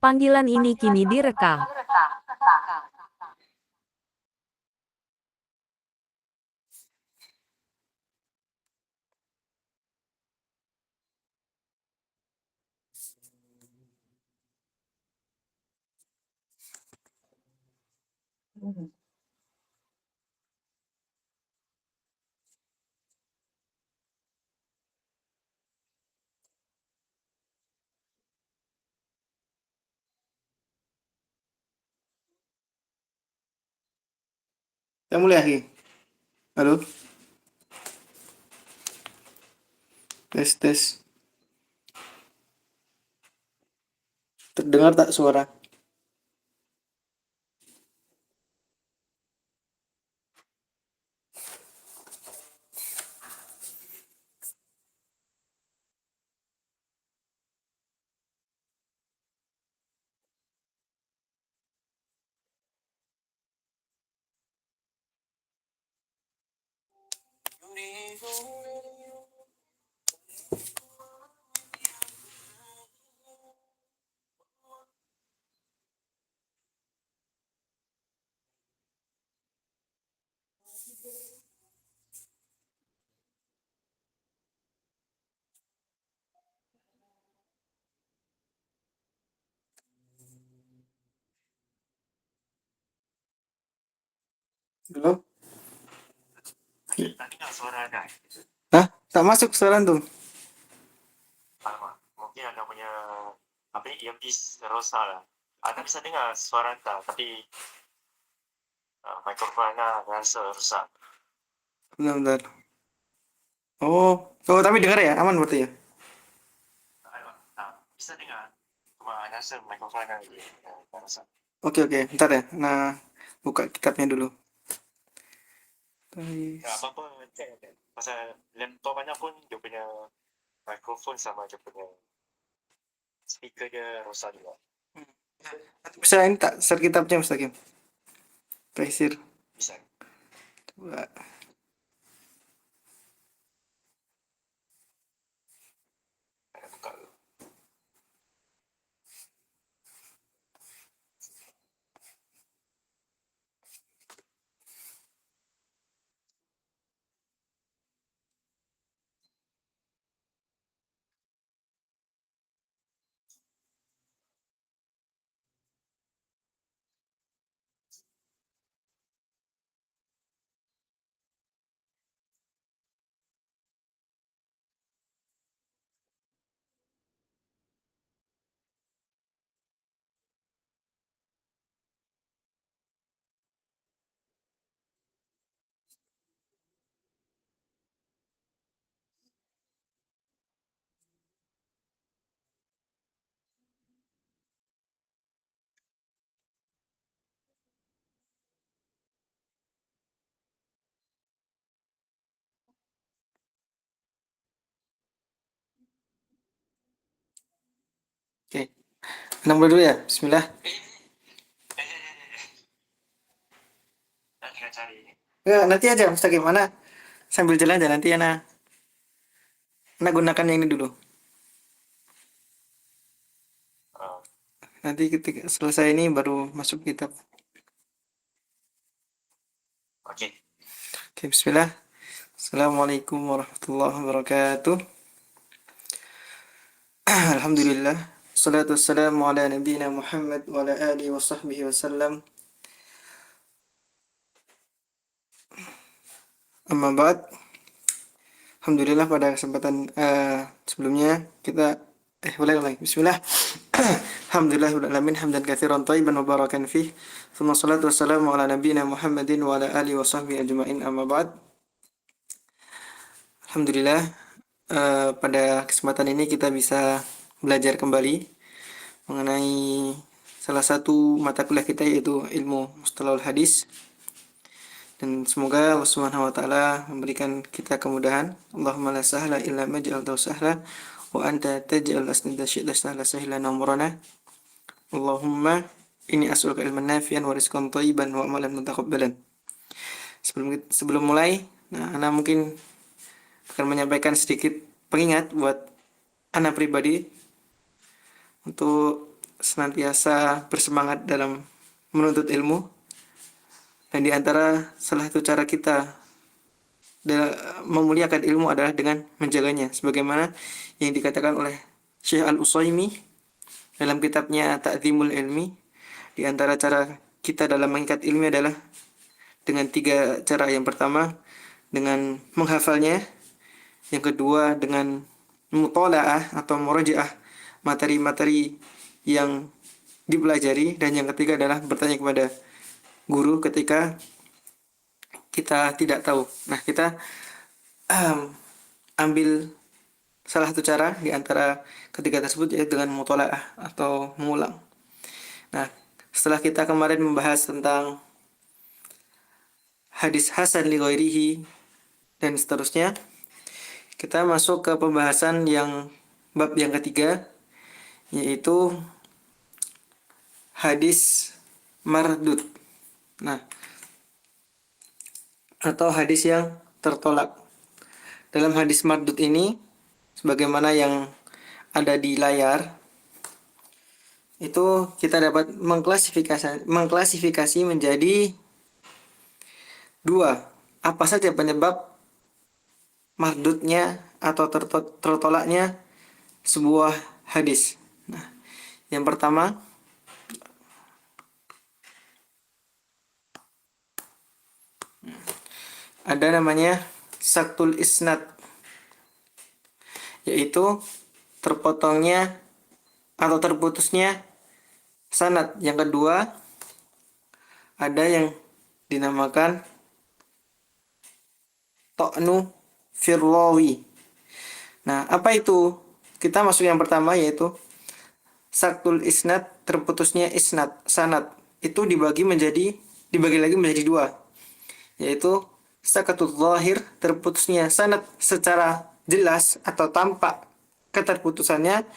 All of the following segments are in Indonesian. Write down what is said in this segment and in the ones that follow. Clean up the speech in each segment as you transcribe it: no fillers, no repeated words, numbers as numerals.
Panggilan ini kini direkam. Kita mulai lagi. Halo, tes tes. Terdengar tak suara? Halo? Tadi nggak suara ada. Hah? Tak masuk suara tuh. Apa? Mungkin ada punya apa earpiece rosa lah. Anda bisa dengar suara Anda, tapi mikrofon Anda rasa rusak. Bentar, bentar. Oh, tapi dengar ya? Aman berarti ya? Bisa dengar. Cuma Anda rasa mikrofon Anda rusak. Oke, oke. Bentar ya. Nah, buka kitabnya dulu. Ya, apa-apa cek aja. Pasal laptop Anda pun dia punya mikrofon sama dia punya speaker dia rosak juga. Nanti bisa ini tak share kitabnya Ustaz Kim? Taisir. Bisa. Coba. Anda buka dulu. Oke. Nomor dulu ya. Bismillah. Nak kena cari. Enggak, nanti aja Ustaz Kim. Mana sambil jalan aja nanti Ana gunakan yang ini dulu. Nanti ketika selesai ini baru masuk kitab. Oke. Oke, bismillah. Assalamualaikum warahmatullahi wabarakatuh. Alhamdulillah. Salatu wassalamu ala nabiyyina Muhammad wa ala alihi wa sahbihi wasallam. Amma ba'd. Alhamdulillah pada kesempatan sebelumnya kita ulang. Bismillah. Alhamdulillah alamin hamdan katsiran thayyiban mubarakan fih. Tsumma salatu wassalamu ala nabiyyina Muhammadin wa ala alihi wa sahbihi ajmain. Amma ba'd. Alhamdulillah pada kesempatan ini kita bisa belajar kembali mengenai salah satu mata kuliah kita yaitu ilmu mustalahul hadis. Dan semoga Allah Subhanahu wa taala memberikan kita kemudahan. Allahumma la sahla illa ma ja'altahu sahla wa anta taj'al asnada syi'ta sahla sahlan amrana. Allahumma inni as'aluka ilman nafi'an wa rizqan thayyiban wa amalan mutaqabbalan. Sebelum mulai, ana mungkin akan menyampaikan sedikit pengingat buat ana pribadi untuk senantiasa bersemangat dalam menuntut ilmu, dan di antara salah satu cara kita memuliakan ilmu adalah dengan menjaganya, sebagaimana yang dikatakan oleh Syekh Al-Utsaimin dalam kitabnya Ta'zimul Ilmi. Di antara cara kita dalam mengikat ilmu adalah dengan 3 cara. Yang pertama dengan menghafalnya, yang kedua dengan mutola'ah atau murajaah materi-materi yang dipelajari, dan yang ketiga adalah bertanya kepada guru ketika kita tidak tahu. Nah, kita ambil salah satu cara di antara ketiga tersebut, yaitu dengan mutola'ah atau mengulang. Nah, setelah kita kemarin membahas tentang hadis hasan li ghairihi dan seterusnya, kita masuk ke pembahasan yang bab yang ketiga, yaitu hadis mardud. Nah, atau hadis yang tertolak. Dalam hadis mardud ini, sebagaimana yang ada di layar, itu kita dapat mengklasifikasi menjadi 2. Apa saja penyebab mardudnya atau tertolaknya sebuah hadis. Nah, yang pertama ada namanya saktul isnad, yaitu terpotongnya atau terputusnya sanad. Yang kedua ada yang dinamakan to'nu firrawi. Nah, apa itu? Kita masuk yang pertama, yaitu saktul isnad, terputusnya isnad, sanad. Itu dibagi lagi menjadi 2, yaitu sakatul zahir, terputusnya sanad secara jelas atau tampak keterputusannya,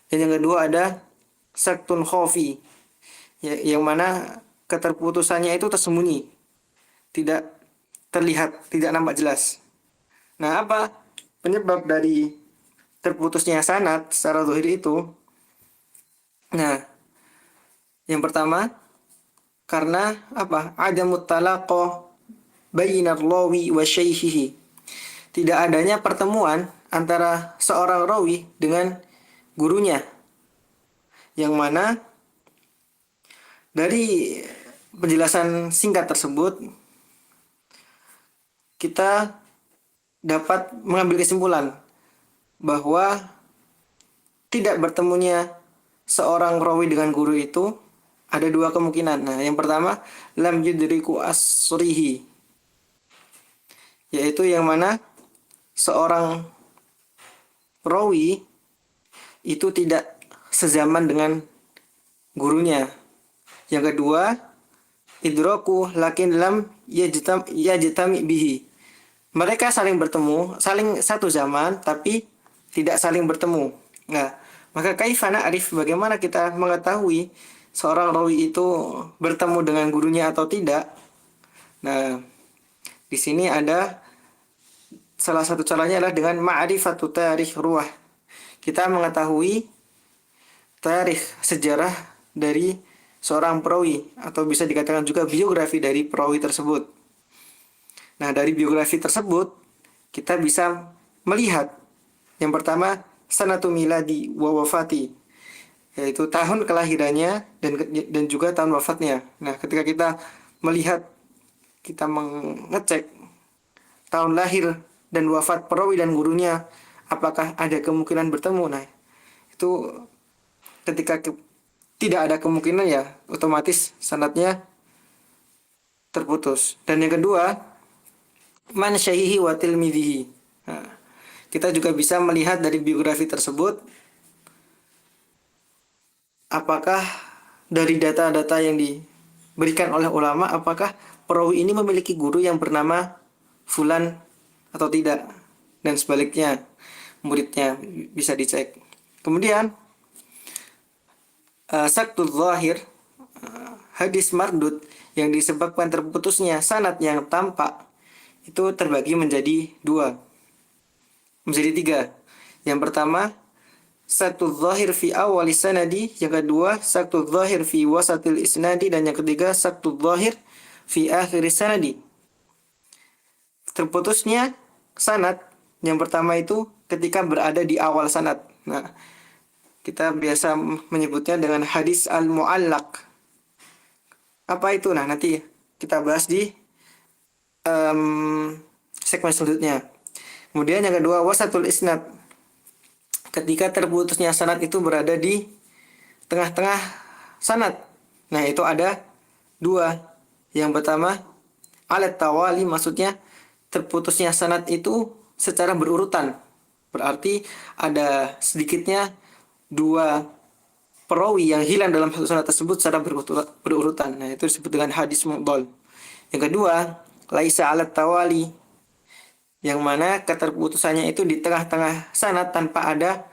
dan yang kedua ada saktun khafi, yang mana keterputusannya itu tersembunyi, tidak terlihat, tidak nampak jelas. Nah, apa penyebab dari terputusnya sanad secara zahir itu? Nah, yang pertama karena apa? Adamut talaqah bainar rawi wa syaikhihi. Tidak adanya pertemuan antara seorang rawi dengan gurunya, yang mana dari penjelasan singkat tersebut kita dapat mengambil kesimpulan bahwa tidak bertemunya seorang rawi dengan guru itu ada 2 kemungkinan. Nah, yang pertama lam yudriku asrihi, yaitu yang mana seorang rawi itu tidak sezaman dengan gurunya. Yang kedua idraku lakin lam yajtami bihi. Mereka saling bertemu, saling satu zaman, tapi tidak saling bertemu. Nah, maka kaifana arif, bagaimana kita mengetahui seorang rawi itu bertemu dengan gurunya atau tidak? Nah, di sini ada salah satu caranya adalah dengan ma'rifatu tarikh ruwah. Kita mengetahui tarikh, sejarah dari seorang perawi, atau bisa dikatakan juga biografi dari perawi tersebut. Nah, dari biografi tersebut kita bisa melihat yang pertama sanatu miladi wa wafati, yaitu tahun kelahirannya dan juga tahun wafatnya. Nah, ketika kita melihat, kita mengecek tahun lahir dan wafat perawi dan gurunya, apakah ada kemungkinan bertemu. Nah, itu ketika tidak ada kemungkinan, ya otomatis sanadnya terputus. Dan yang kedua man syaihi wa tilmidhihi. Nah, kita juga bisa melihat dari biografi tersebut apakah dari data-data yang diberikan oleh ulama, apakah perawi ini memiliki guru yang bernama fulan atau tidak, dan sebaliknya muridnya bisa dicek. Kemudian saktul zahir, hadis mardud yang disebabkan terputusnya sanad yang tampak, itu terbagi menjadi 2, menjadi 3. Yang pertama saktu zahir fi awali sanadi, yang kedua saktu zahir fi wasatil isnadi, dan yang ketiga saktu zahir fi akhir sanadi. Terputusnya sanad yang pertama itu ketika berada di awal sanad. Nah, kita biasa menyebutnya dengan hadis al-mu'allaq. Apa itu? Nah, nanti kita bahas di segmen selanjutnya. Kemudian yang kedua wasatul isnad, ketika terputusnya sanad itu berada di tengah-tengah sanad. Nah, itu ada dua. Yang pertama alat tawali, maksudnya terputusnya sanad itu secara berurutan. Berarti ada sedikitnya dua perawi yang hilang dalam satu sanad tersebut secara berurutan. Nah, itu disebut dengan hadis mu'dhal. Yang kedua, laisa alat tawali, yang mana keterputusannya itu di tengah-tengah sanad tanpa ada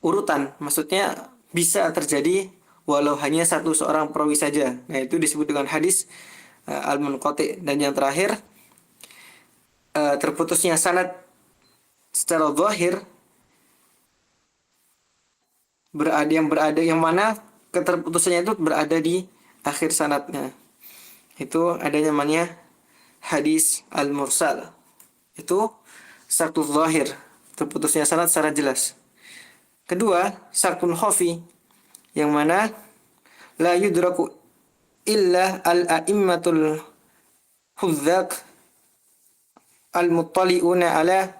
urutan. Maksudnya bisa terjadi walau hanya seorang perawi saja. Nah, itu disebut dengan hadis al-munqati. Dan yang terakhir, terputusnya sanad secara zahir yang mana keterputusannya itu berada di akhir sanadnya. Itu ada namanya hadis al-mursal. Itu saktu zahir, terputusnya sanad secara jelas. Kedua, saktul khafi, yang mana la yudraku illa al-a'immatul hudzaq al-muttali'una ala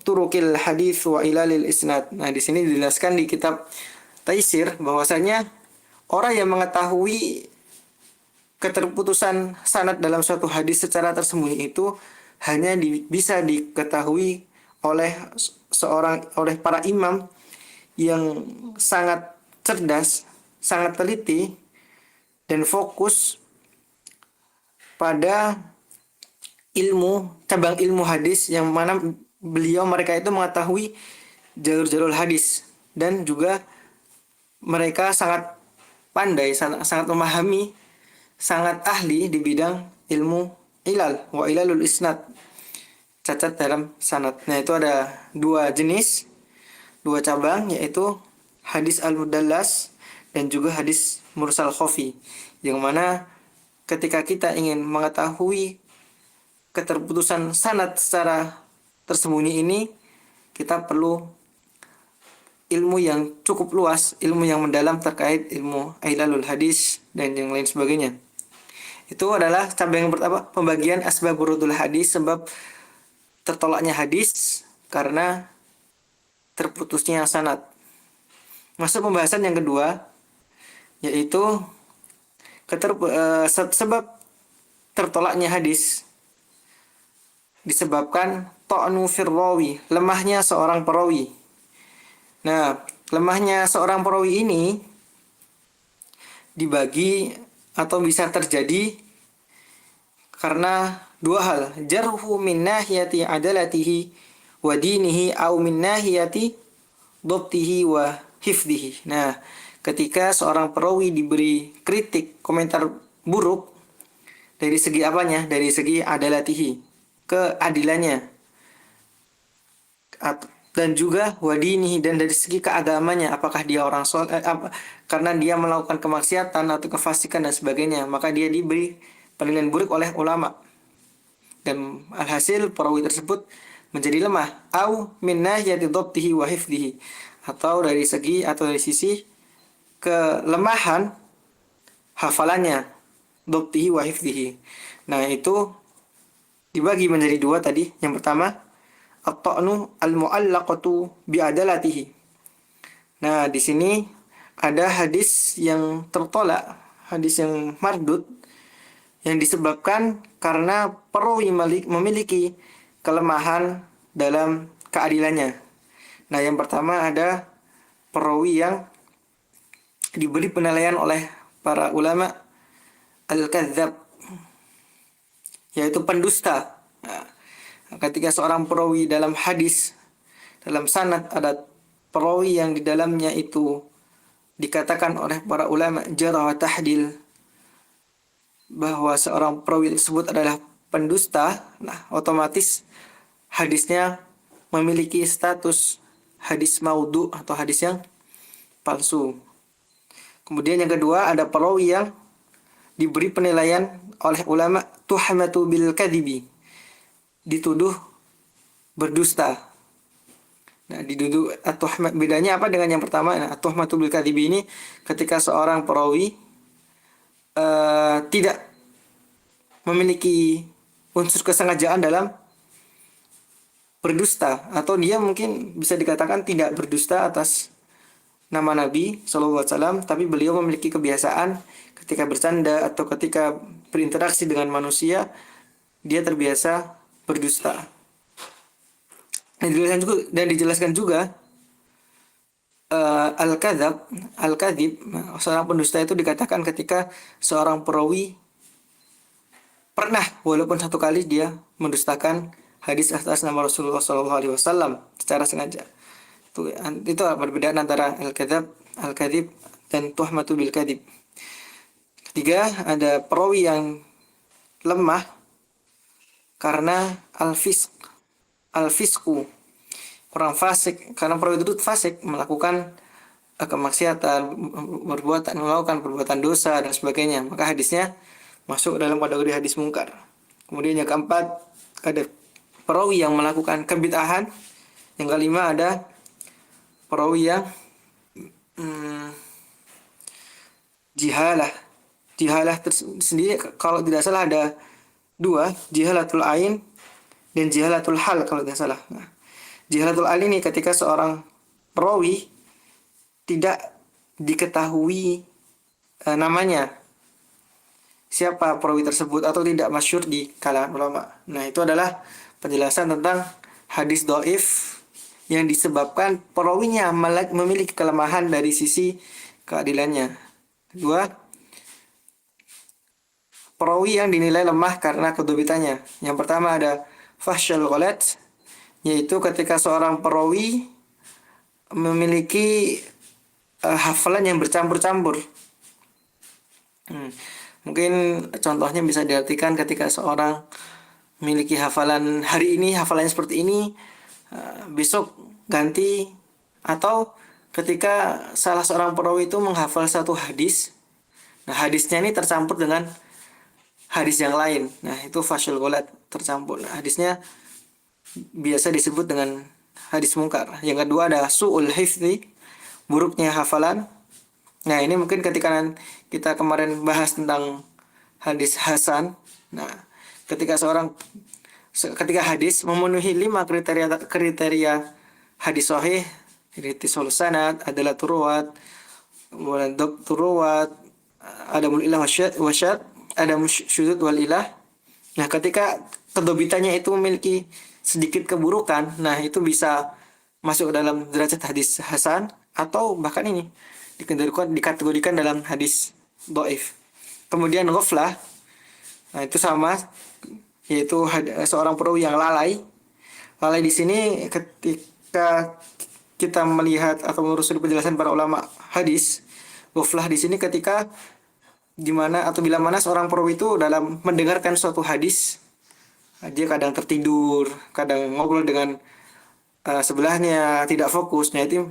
turukil hadis wa ilalil isnad. Nah, di sini dijelaskan di kitab Taisir bahwasanya orang yang mengetahui keterputusan sanad dalam suatu hadis secara tersembunyi itu hanya bisa diketahui oleh para imam yang sangat cerdas, sangat teliti dan fokus pada cabang ilmu hadis, yang mana mereka itu mengetahui jalur-jalur hadis, dan juga mereka sangat pandai, sangat memahami, sangat ahli di bidang ilmu ilal wa ilalul isnad, cacat dalam sanad. Nah, itu ada dua cabang, yaitu hadis al-mudallas dan juga hadis mursal khafi, yang mana ketika kita ingin mengetahui keterputusan sanad secara tersembunyi ini, kita perlu ilmu yang cukup luas, ilmu yang mendalam terkait ilmu ilalul hadis dan yang lain sebagainya. Itu adalah cabang yang pertama, pembagian asbab wurudul hadis, sebab tertolaknya hadis karena terputusnya sanad. Masuk pembahasan yang kedua, yaitu sebab tertolaknya hadis disebabkan ta'nu fir rawi, lemahnya seorang perawi. Nah, lemahnya seorang perawi ini dibagi atau bisa terjadi karena dua hal, jarhu min nahiyati adalatihi wa dinihi au min nahiyati dhabtihi wa hifdhihi. Nah, ketika seorang perawi diberi kritik, komentar buruk dari segi apanya? Dari segi adalatihi, keadilannya, dan juga wadinihi, dan dari segi keagamanya, apakah dia orang soleh, karena dia melakukan kemaksiatan atau kefasikan dan sebagainya, maka dia diberi penilaian buruk oleh ulama, dan alhasil perawi tersebut menjadi lemah. Au min nahiyati dhabtihi wa hifdhihi, atau dari sisi kelemahan hafalannya, dhabtihi wa hifdhihi. Nah, itu dibagi menjadi dua tadi. Yang pertama, at-ta'nu al-mu'allaqatu bi'adalatihi. Nah, di sini ada hadis yang tertolak, hadis yang mardud, yang disebabkan karena perawi memiliki kelemahan dalam keadilannya. Nah, yang pertama ada perawi yang diberi penilaian oleh para ulama al-kadzdzab, yaitu pendusta. Nah, ketika seorang perawi dalam hadis, dalam sanad ada perawi yang di dalamnya itu dikatakan oleh para ulama jarh wa tahdil, bahwa seorang perawi tersebut adalah pendusta, nah otomatis hadisnya memiliki status hadis maudhu atau hadis yang palsu. Kemudian yang kedua ada perawi yang diberi penilaian oleh ulama tuhmatu bil kadhibi, dituduh berdusta. Nah, dituduh bedanya apa dengan yang pertama? Nah, tuhmatu bil kadhibi ini ketika seorang perawi tidak memiliki unsur kesengajaan dalam berdusta, atau dia mungkin bisa dikatakan tidak berdusta atas nama Nabi SAW, tapi beliau memiliki kebiasaan ketika bercanda atau ketika berinteraksi dengan manusia, dia terbiasa berdusta. Dan dijelaskan juga al-kadzib, seorang pendusta itu dikatakan ketika seorang perawi pernah walaupun satu kali dia mendustakan hadis atas nama Rasulullah SAW secara sengaja. Itu perbedaan antara al-kadzib dan tuhmatu bil kadzib. Ketiga, ada perawi yang lemah karena al-fisku, orang fasik, karena perawi itu fasik melakukan kemaksiatan, melakukan perbuatan dosa dan sebagainya, maka hadisnya masuk dalam kategori hadis mungkar. Kemudian yang keempat ada perawi yang melakukan kebid'ahan. Yang kelima ada perawi yang jihalah sendiri kalau tidak salah ada dua, jihalatul ain dan jihalatul hal kalau tidak salah. Nah, jihalatul ain ini ketika seorang perawi tidak diketahui namanya, siapa perawi tersebut, atau tidak masyhur di kalangan ulama. Nah, itu adalah penjelasan tentang hadis dhaif yang disebabkan perawinya memiliki kelemahan dari sisi keadilannya. Kedua, perawi yang dinilai lemah karena kedobitannya. Yang pertama ada fahsyal ghalat, yaitu ketika seorang perawi memiliki hafalan yang bercampur-campur. Mungkin contohnya bisa diartikan ketika seorang memiliki hafalan hari ini hafalannya seperti ini, besok ganti, atau ketika salah seorang perawi itu menghafal satu hadis, nah hadisnya ini tercampur dengan hadis yang lain. Nah, itu fasyul ghalat, tercampur. Nah, hadisnya biasa disebut dengan hadis mungkar. Yang kedua ada su'ul hifzi, buruknya hafalan. Nah, ini mungkin ketika kita kemarin bahas tentang hadis hasan. Nah, ketika hadis memenuhi 5 kriteria hadis sahih, ittisalus sanad, adalah turuwat, turuwat, adamul ilah wasyad, adamul syuzud wal ilah. Nah, ketika kedobitannya itu memiliki sedikit keburukan, nah itu bisa masuk dalam derajat hadis hasan, atau bahkan ini dikategorikan dalam hadis dhaif. Kemudian ghaflah, nah itu sama, yaitu seorang perawi yang lalai. Lalai di sini ketika kita melihat atau menelusuri penjelasan para ulama hadis, ghaflah di sini ketika bila mana seorang perawi itu dalam mendengarkan suatu hadis, dia kadang tertidur, kadang ngobrol dengan sebelahnya, tidak fokus. Nah, itu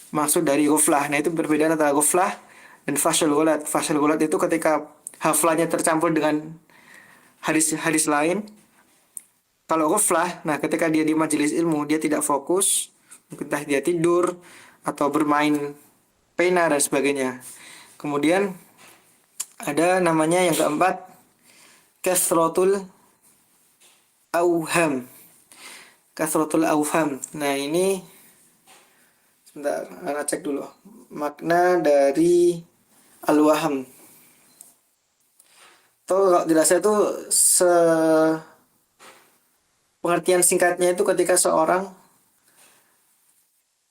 maksud dari ghaflah. Nah, itu berbeda antara ghaflah dan fasyul ghalat. Fasyul ghalat itu ketika hafalannya tercampur dengan hadis lain. Kalau ghaflah, nah ketika dia di majelis ilmu, dia tidak fokus, entah dia tidur atau bermain pena dan sebagainya. Kemudian ada namanya yang keempat, kasratul auham. Kasratul auham. Nah, ini sebentar, saya cek dulu makna dari al-waham. Kalau dirasa itu pengertian singkatnya itu ketika seorang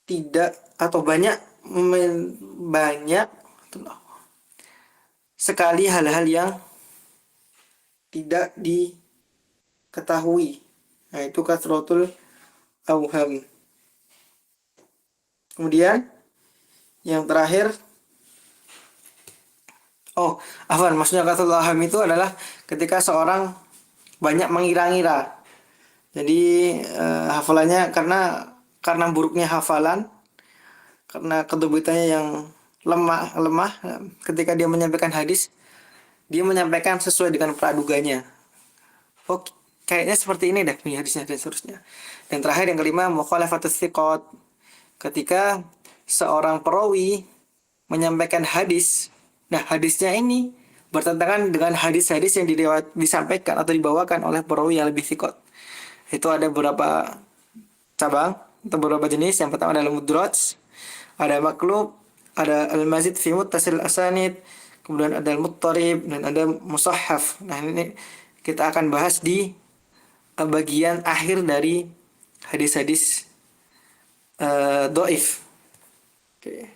tidak atau banyak sekali hal-hal yang tidak diketahui. Nah, itu kasratul auham. Kemudian yang terakhir, maksudnya kasratul auham itu adalah ketika seorang banyak mengira-ngira. Jadi hafalannya, karena karena buruknya hafalan, karena kedobitannya yang lemah ketika dia menyampaikan hadis, dia menyampaikan sesuai dengan praduganya. Oh, kayaknya seperti ini dah punya hadisnya dan seterusnya. Dan terakhir yang kelima, mukhalafatus thiqat. Ketika seorang perawi menyampaikan hadis, nah hadisnya ini bertentangan dengan hadis-hadis yang disampaikan atau dibawakan oleh perawi yang lebih thiqat. Itu ada beberapa cabang atau beberapa jenis. Yang pertama adalah mudraj, ada maklub, ada al-mazid fi muttasil asanid, kemudian ada al-muttarib, dan ada musahhaf. Nah, ini kita akan bahas di bagian akhir dari hadis-hadis dhaif. Oke.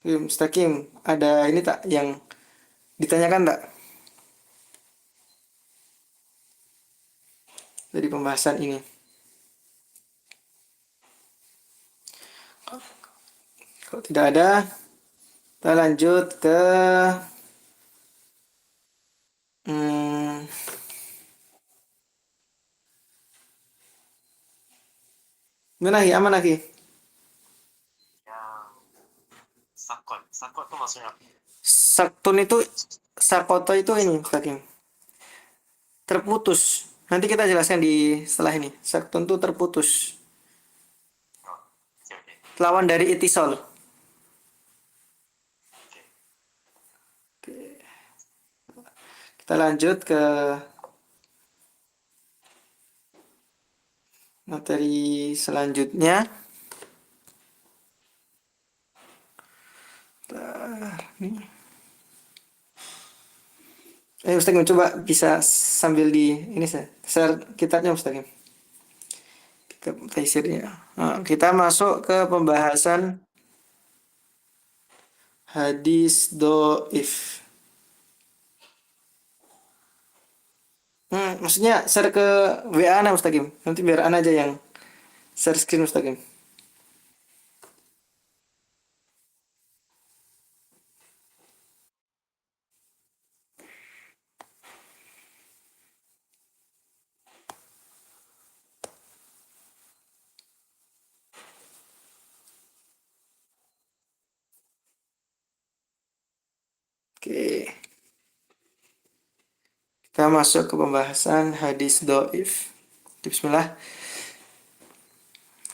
Mustaqim, ada ini tak yang ditanyakan tak dari pembahasan ini? Kalau tidak ada, kita lanjut ke mana lagi? Aman lagi? Yang sakot tuh maksudnya apa? Saktun itu, sakoto itu ini, Mustaqim, terputus. Nanti kita jelaskan di setelah ini. Saktun itu terputus. Oh, oke. Lawan dari itisol. Kita lanjut ke materi selanjutnya. Nih. Mustaqim, coba bisa sambil di ini saya share kitabnya, Mustaqim. Kitab taisirnya. Nah, kita masuk ke pembahasan hadis dhaif. Maksudnya share ke WA Ana, Mustaqim. Nanti biar Ana aja yang share screen, Mustaqim. Oke. Kita masuk ke pembahasan hadis dhaif. Bismillah.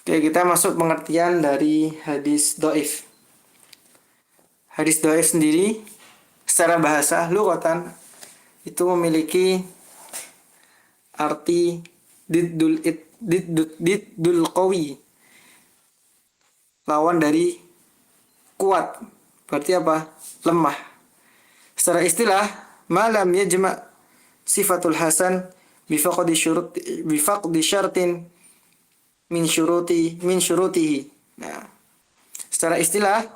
Oke, kita masuk pengertian dari hadis dhaif. Hadis dhaif sendiri secara bahasa lughatan itu memiliki arti diddul qawi, lawan dari kuat. Berarti apa? Lemah. Secara istilah, malam yajma' sifatul hasan bifaqdi syartin min syurutihi. Nah, secara istilah,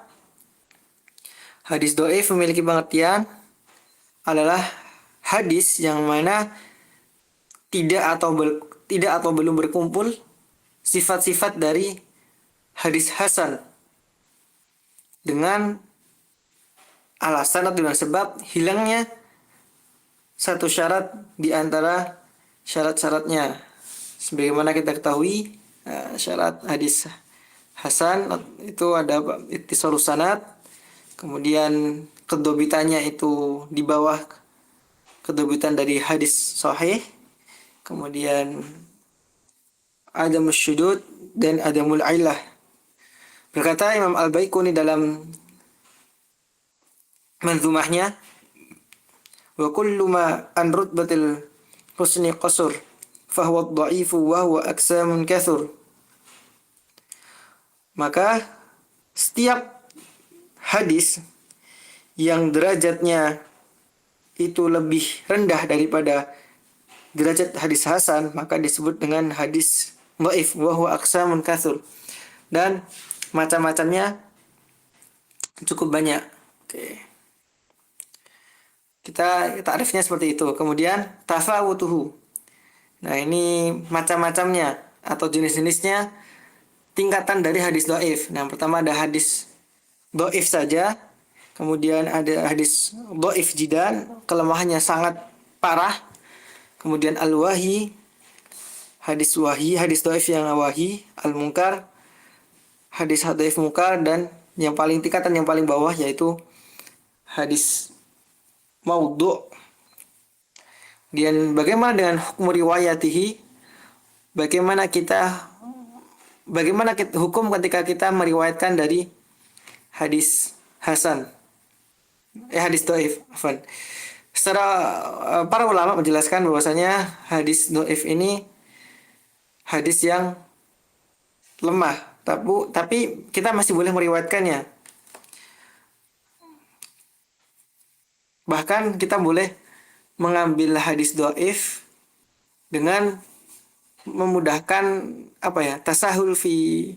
hadis dhaif memiliki pengertian adalah hadis yang mana tidak atau belum berkumpul sifat-sifat dari hadis hasan, dengan alasan atau dengan sebab hilangnya satu syarat di antara syarat-syaratnya. Sebagaimana kita ketahui, syarat hadis hasan itu ada ittisalus sanad, kemudian kedobitannya itu di bawah kedobitan dari hadis sahih, kemudian adamus syudud dan adamul illah. Berkata Imam Al-Baiquni dalam manzumahnya, wa kullu ma an rutbatil husni qasur fahuwa dha'ifu wa huwa aksamun kathur. Maka setiap hadis yang derajatnya itu lebih rendah daripada derajat hadis hasan, maka disebut dengan hadis dhaif, wa huwa aksamun kathur. Dan macam-macamnya cukup banyak. Oke. Kita takrifnya seperti itu. Kemudian tafawutuhu. Nah, ini macam-macamnya atau jenis-jenisnya, tingkatan dari hadis dhaif. Nah, yang pertama ada hadis dhaif saja. Kemudian ada hadis dhaif jidan, kelemahannya sangat parah. Kemudian al-wahi, hadis wahyi, hadis dhaif yang wahyi, al-munkar, hadis dhaif munkar, dan yang paling tingkatan yang paling bawah yaitu hadis maudhu'. Dan bagaimana dengan hukum riwayatihi? Bagaimana hukum ketika kita meriwayatkan dari hadis hasan, hadis dhaif, afwan. Secara para ulama menjelaskan bahwasanya hadis dhaif ini hadis yang lemah, tapi kita masih boleh meriwayatkannya. Bahkan kita boleh mengambil hadis dhaif dengan memudahkan tasahul fi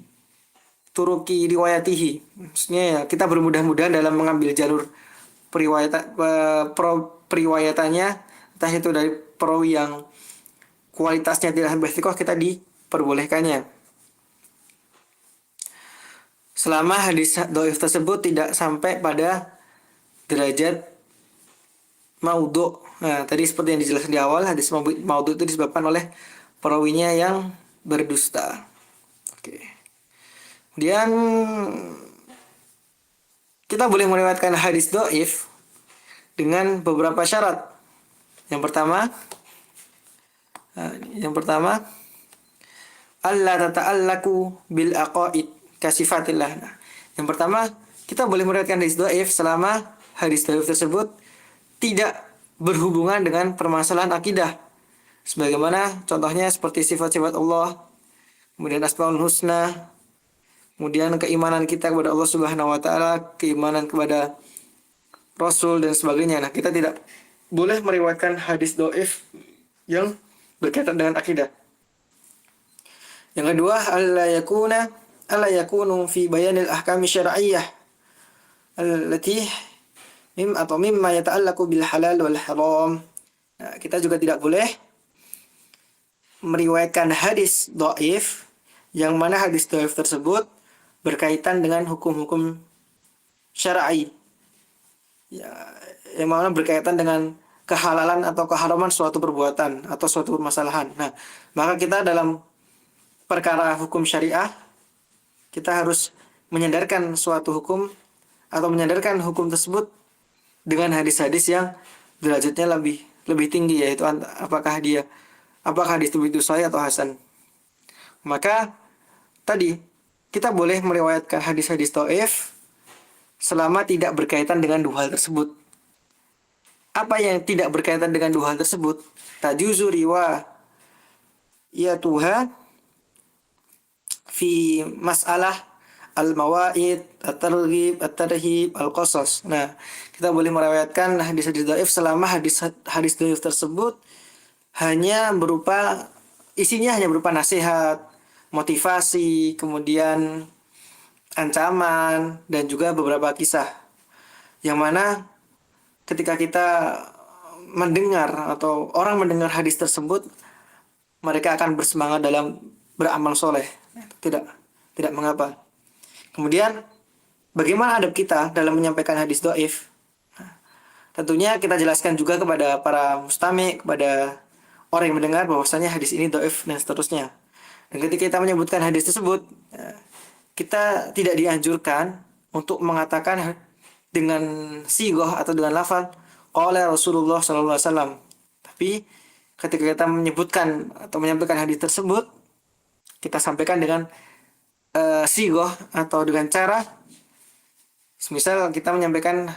turuki riwayatihi. Maksudnya ya, kita bermudah-mudahan dalam mengambil jalur periwayatannya, entah itu dari perawi yang kualitasnya tidak sampai thiqah, kita diperbolehkannya. Selama hadis dhaif tersebut tidak sampai pada derajat maudhu'. Nah, tadi seperti yang dijelaskan di awal, hadis maudhu' itu disebabkan oleh perawinya yang berdusta. Oke. Kemudian kita boleh meriwayatkan hadis dhaif dengan beberapa syarat. Yang pertama, alla tata'allaku bil aqaid kasifatillah. Nah, yang pertama, kita boleh meriwayatkan hadis dhaif selama hadis dhaif tersebut tidak berhubungan dengan permasalahan akidah. Sebagaimana contohnya seperti sifat-sifat Allah, kemudian asmaul husna, kemudian keimanan kita kepada Allah Subhanahu wa taala, keimanan kepada Rasul dan sebagainya. Nah, kita tidak boleh meriwayatkan hadis dhaif yang berkaitan dengan akidah. Yang kedua, alla yakunu fi bayanil ahkami syar'iyyah allati mimma yata'allaqu bil halal wal haram. Nah, kita juga tidak boleh meriwayatkan hadis dhaif yang mana hadis dhaif tersebut berkaitan dengan hukum-hukum syar'i. Ya, yang mana berkaitan dengan kehalalan atau keharaman suatu perbuatan atau suatu permasalahan. Nah, maka kita dalam perkara hukum syariah, kita harus menyandarkan suatu hukum atau menyandarkan hukum tersebut dengan hadis-hadis yang derajatnya lebih tinggi, yaitu apakah hadis itu sahih atau hasan. Maka tadi kita boleh meriwayatkan hadis-hadis dhaif selama tidak berkaitan dengan dua hal tersebut. Apa yang tidak berkaitan dengan dua hal tersebut? Tajuzu riwayatuha fi mas'alah al-mawaid, at-targhib, at-tarhib, al-qasas. Nah, kita boleh meriwayatkan hadis-hadis dhaif selama hadis dhaif tersebut isinya hanya berupa nasihat, motivasi, kemudian ancaman, dan juga beberapa kisah. Yang mana ketika kita mendengar atau orang mendengar hadis tersebut, mereka akan bersemangat dalam beramal soleh. Tidak mengapa. Kemudian bagaimana adab kita dalam menyampaikan hadis dhaif? Tentunya kita jelaskan juga kepada para mustami', kepada orang yang mendengar bahwasanya hadis ini dhaif dan seterusnya. Dan ketika kita menyebutkan hadis tersebut, kita tidak dianjurkan untuk mengatakan dengan sighah atau dengan lafal qala Rasulullah sallallahu alaihi wasallam. Tapi ketika kita menyebutkan atau menyampaikan hadis tersebut, kita sampaikan dengan sighah atau dengan cara, misal kita menyampaikan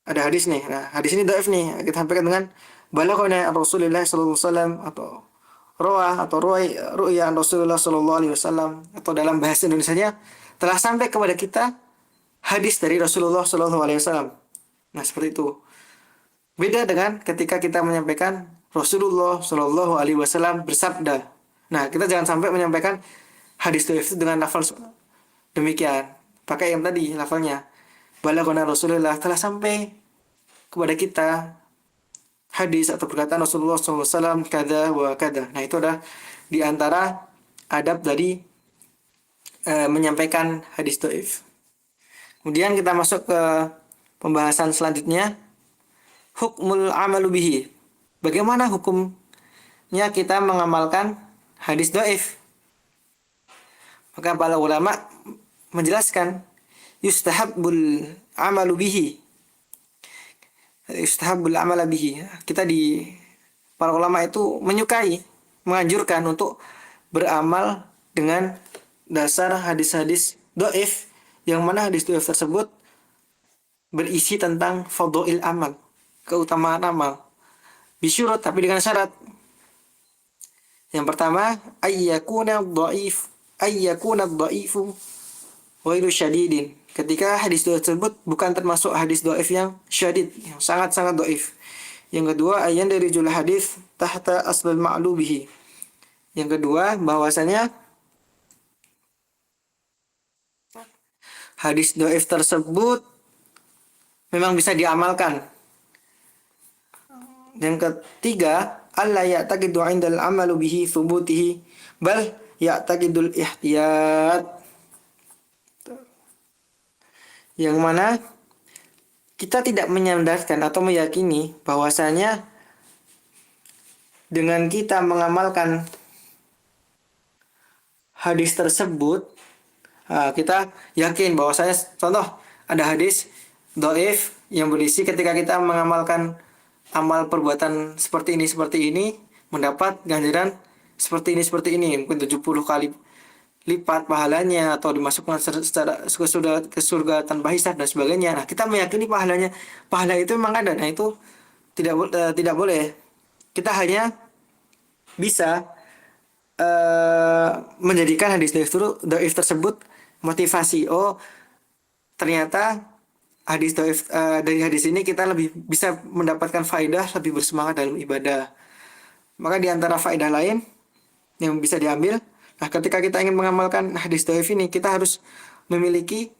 ada hadis nih. Nah, hadis ini dhaif nih. Kita sampaikan dengan balaghana Rasulullah sallallahu alaihi wasallam, atau ru'ya Rasulullah sallallahu alaihi wasallam, atau dalam bahasa Indonesianya telah sampai kepada kita hadis dari Rasulullah sallallahu alaihi wasallam. Nah, seperti itu. Beda dengan ketika kita menyampaikan Rasulullah sallallahu alaihi wasallam bersabda. Nah, kita jangan sampai menyampaikan hadis dhaif itu dengan lafal demikian. Pakai yang tadi lafalnya. Balaghana Rasulullah, telah sampai kepada kita hadis atau perkataan Rasulullah SAW kada wa kada. Nah, itu adalah di antara adab dari menyampaikan hadis dhaif. Kemudian kita masuk ke pembahasan selanjutnya, hukmul amalu bihi. Bagaimana hukumnya kita mengamalkan hadis dhaif. Maka para ulama menjelaskan yustahabbul amalu bihi. Yustahabbul amala bihi. Para ulama itu menyukai, menganjurkan untuk beramal dengan dasar hadis-hadis dhaif, yang mana hadis dhaif tersebut berisi tentang fadhail amal, keutamaan amal. Bisyurut, tapi dengan syarat. Yang pertama, ayyakuna dhaifu ghairu syadidin. Ketika hadis dhaif tersebut bukan termasuk hadis dhaif yang syadid, yang sangat-sangat dhaif. Yang kedua, ayyan dari jumlah hadis tahta aslul ma'lubihi. Yang kedua, bahwasanya hadis dhaif tersebut memang bisa diamalkan. Yang ketiga, alla ya'taqidu 'indal 'amalu bihi thubutihi bal ya'taqidul ihtiyat. Yang mana kita tidak menyandarkan atau meyakini bahwasanya dengan kita mengamalkan hadis tersebut, kita yakin bahwasanya, contoh, ada hadis dhaif yang berisi ketika kita mengamalkan amal perbuatan seperti ini mendapat ganjaran seperti ini, mungkin 70 kali lipat pahalanya, atau dimasukkan secara ke surga tanpa hisab dan sebagainya. Nah, kita meyakini pahala itu memang ada. Nah, itu tidak boleh. Kita hanya bisa menjadikan hadis dhaif tersebut motivasi. Oh, ternyata hadis dhaif, dari hadis ini kita lebih bisa mendapatkan faedah, lebih bersemangat dalam ibadah. Maka di antara faedah lain yang bisa diambil, nah, ketika kita ingin mengamalkan hadis dhaif ini, kita harus memiliki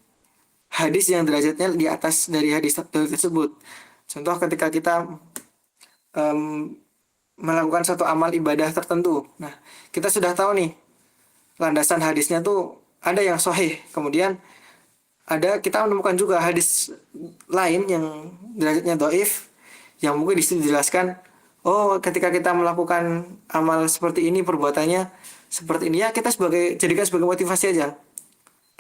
hadis yang derajatnya di atas dari hadis dhaif tersebut. Contoh, ketika kita melakukan satu amal ibadah tertentu, nah, kita sudah tahu nih landasan hadisnya tuh ada yang sahih, kemudian kita menemukan juga hadis lain yang derajatnya dhaif, yang mungkin di situ dijelaskan, oh, ketika kita melakukan amal seperti ini, perbuatannya seperti ini, ya kita jadikan sebagai motivasi aja.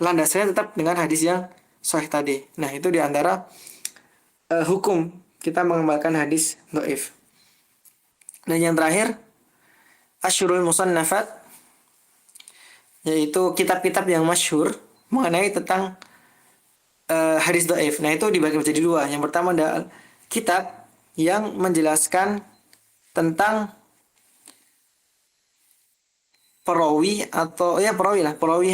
Landasannya tetap dengan hadis yang sahih tadi. Nah, itu diantara hukum kita mengamalkan hadis dhaif. Dan yang terakhir, asyurul musannafat, yaitu kitab-kitab yang masyhur mengenai tentang hadis dhaif. Nah, itu dibagi menjadi dua. Yang pertama ada kitab yang menjelaskan tentang perawi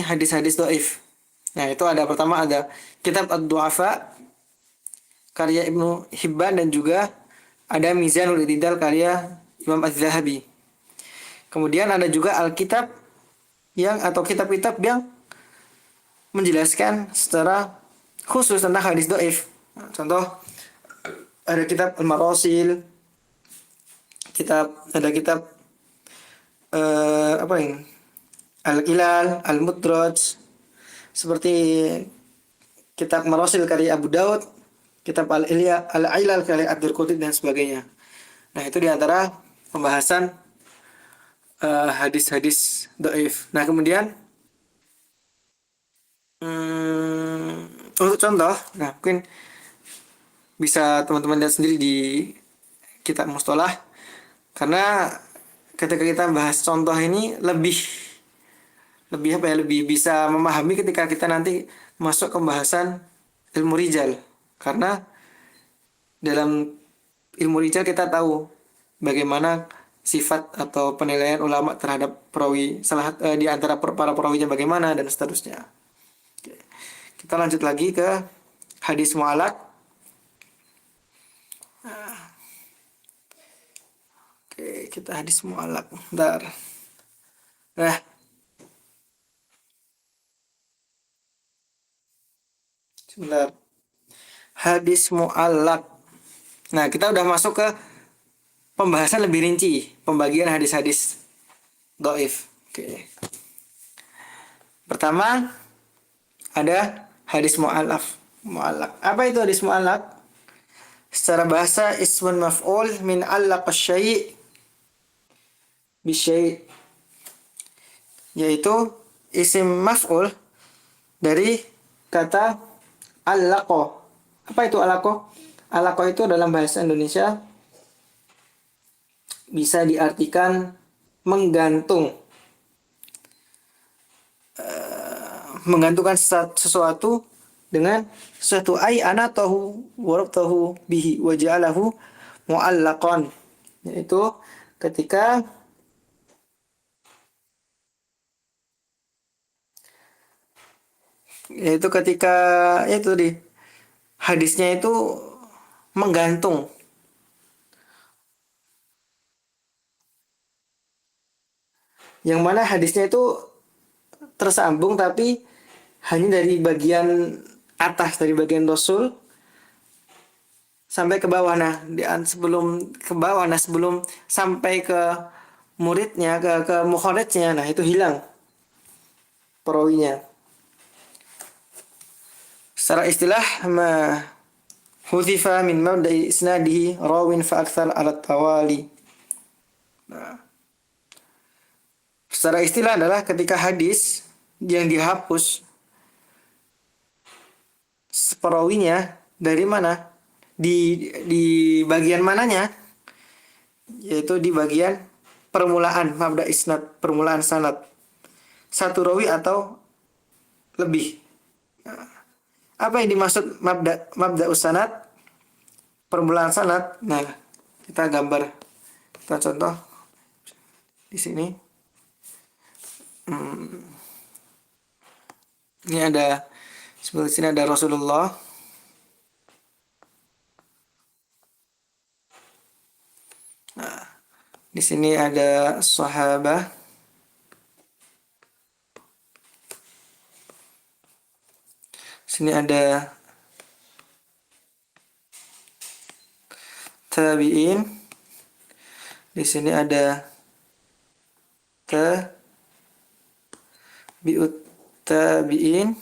hadis-hadis dhaif. Nah, itu pertama ada kitab Ad-Du'afa karya Ibnu Hibban, dan juga ada Mizanul I'tidal karya Imam Az-Zahabi. Kemudian ada juga kitab yang menjelaskan secara khusus tentang hadis dhaif. Nah, contoh, ada kitab Al-Marasil, ada kitab Al-Ilal, Al-Mudraj, seperti kitab Marasil karya Abu Daud, kitab Al-Ilal karya Ad-Darqutni, dan sebagainya. Nah, itu diantara pembahasan hadis-hadis dhaif. Nah, kemudian untuk contoh, nah, mungkin bisa teman-teman lihat sendiri di kitab Mustalah, karena ketika kita bahas contoh ini lebih bisa memahami ketika kita nanti masuk ke pembahasan ilmu rijal. Karena dalam ilmu rijal kita tahu bagaimana sifat atau penilaian ulama terhadap perawi, di antara para perawinya bagaimana, dan seterusnya. Oke. Kita lanjut lagi ke hadis mu'allaq. Oke, kita hadis mu'allaq. Bentar. Nah, sebentar. Hadis mu'allaq. Nah, kita udah masuk ke pembahasan lebih rinci, pembagian hadis-hadis dhaif. Oke. Pertama, ada hadis mu'allaq. Apa itu hadis mu'allaq? Secara bahasa, ismun maf'ul min allaqa syai' bi syai'. yaitu isim maf'ul dari kata allaqo. Apa itu allaqo? Allaqo itu dalam bahasa Indonesia bisa diartikan menggantung, menggantungkan sesuatu dengan sesuatu, ai anatahu warabtahu bihi wa ja'alahu mu'allaqan, yaitu ketika yaitu ketika itu di hadisnya itu menggantung, yang mana hadisnya itu tersambung tapi hanya dari bagian atas, dari bagian Rasul sampai ke bawah. Nah, sebelum ke bawah, nah sebelum sampai ke muridnya, ke mukharijnya, nah itu hilang perawinya. Secara istilah, ma hudhifa min mabda'i isnadihi rawin fa akthar ala tawali. Nah, secara istilah adalah ketika hadis yang dihapus perawinya dari mana? Di bagian mananya? Yaitu di bagian permulaan mabda isnad, permulaan sanad. Satu rawi atau lebih. Apa yang dimaksud mabda usanad? Permulaan sanad. Nah, kita gambar, kita contoh di sini. Ini ada, sebelah sini ada Rasulullah. Nah, di sini ada sahabat. Sini ada tabi'in. Di sini ada tabi'ut tabi'in.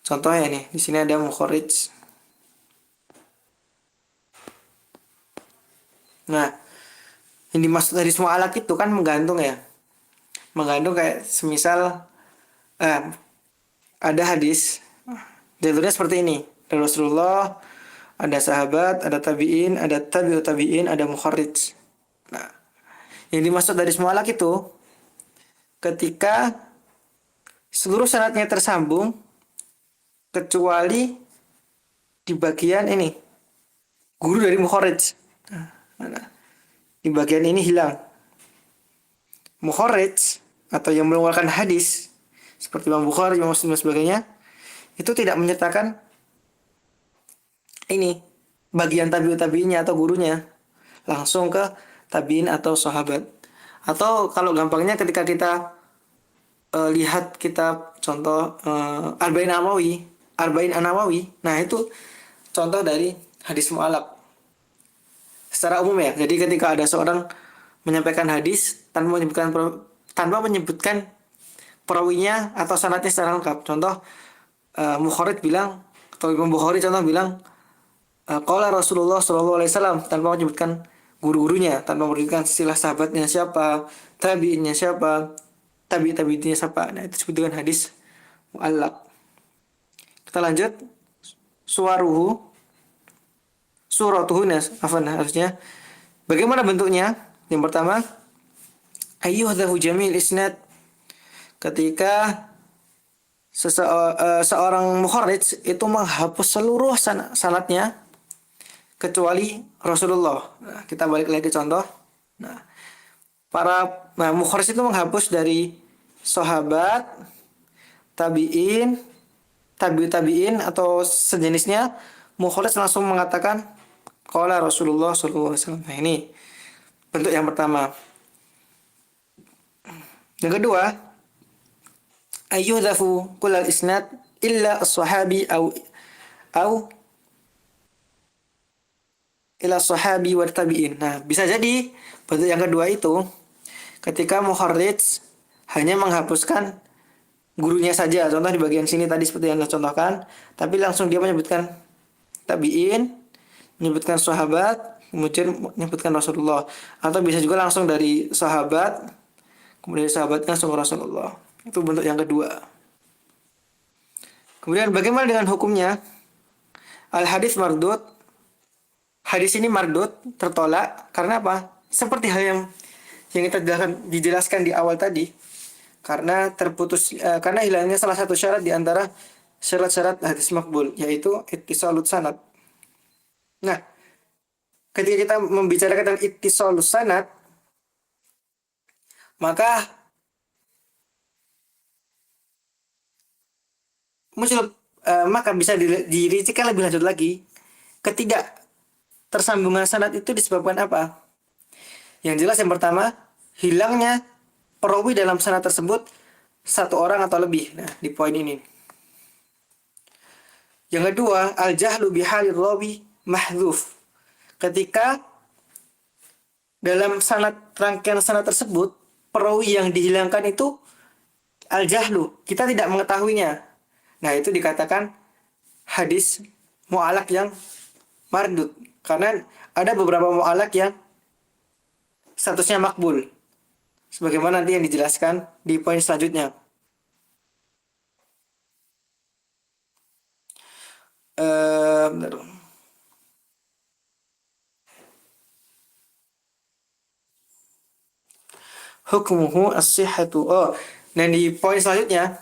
Contohnya nih, di sini ada mukharij. Nah, yang dimaksud dari semua alat itu kan menggantung ya. Menggantung kayak semisal ada hadis jalurnya seperti ini. Ada Rasulullah, ada sahabat, ada tabi'in, ada tabi'ut tabi'in, ada mukharij. Nah, yang dimaksud dari semua alat itu ketika seluruh sanadnya tersambung kecuali di bagian ini, guru dari mukharij. Nah, di bagian ini hilang. Mukharij atau yang mengeluarkan hadis seperti Imam Bukhari, Imam Muslim dan sebagainya, itu tidak menyertakan ini bagian tabi'ut tabi'innya atau gurunya, langsung ke tabi'in atau sahabat. Atau kalau gampangnya ketika kita lihat kitab contoh Arba'in An-Nawawi, nah itu contoh dari hadis mu'allaq secara umum ya. Jadi ketika ada seorang menyampaikan hadis tanpa menyebutkan perawinya atau sanadnya secara lengkap. Contoh Mukharij bilang, atau Imam Bukhari contoh bilang qala Rasulullah sallallahu alaihi wasallam, tanpa menyebutkan guru-gurunya, tanpa menyebutkan istilah sahabatnya siapa, tabi'innya siapa, tabi'innya siapa. Nah, itu disebut dengan hadis mu'allaq. Kita lanjut. Suratuhu harusnya. Bagaimana bentuknya? Yang pertama, ayyuhdhahu jamil isnad, ketika seorang mukharij itu menghapus seluruh sanadnya kecuali Rasulullah. Nah, kita balik lagi contoh. Nah, mukharij itu menghapus dari sahabat, tabi'in, tabi'ut tabi'in atau sejenisnya. Mukharij langsung mengatakan qala Rasulullah sallallahu alaihi wasallam. Nah, ini bentuk yang pertama. Yang kedua, ayyuhdhafu kullal isnad illa as-sahabi au ila sahabi wa tabi'in. Nah, bisa jadi bentuk yang kedua itu ketika mukharij hanya menghapuskan gurunya saja. Contoh di bagian sini tadi seperti yang saya contohkan, tapi langsung dia menyebutkan tabi'in, menyebutkan sahabat, kemudian menyebutkan Rasulullah. Atau bisa juga langsung dari sahabat kemudian sahabatnya sama Rasulullah. Itu bentuk yang kedua. Kemudian bagaimana dengan hukumnya? Al hadis mardud. Hadis ini mardud, tertolak karena apa? Seperti hal yang kita dijelaskan di awal tadi. Karena karena hilangnya salah satu syarat di antara syarat-syarat hadis makbul, yaitu ittisalus sanad. Nah, ketika kita membicarakan tentang ittisalus sanad, maka maka bisa dirincikan lebih lanjut lagi. Ketidak tersambungan sanad itu disebabkan apa? Yang jelas yang pertama, hilangnya perawi dalam sanad tersebut satu orang atau lebih. Nah, di poin ini. Yang kedua, al-jahlu bihalir rawi mahdzuf. Ketika dalam rangkaian sanad tersebut, perawi yang dihilangkan itu al-jahlu, kita tidak mengetahuinya. Nah, itu dikatakan hadis mu'alaq yang mardud. Karena ada beberapa mu'alaq yang statusnya makbul. Sebagaimana nanti yang dijelaskan di poin selanjutnya. Hukmuhu as-sihhatu. Oh, dan di poin selanjutnya,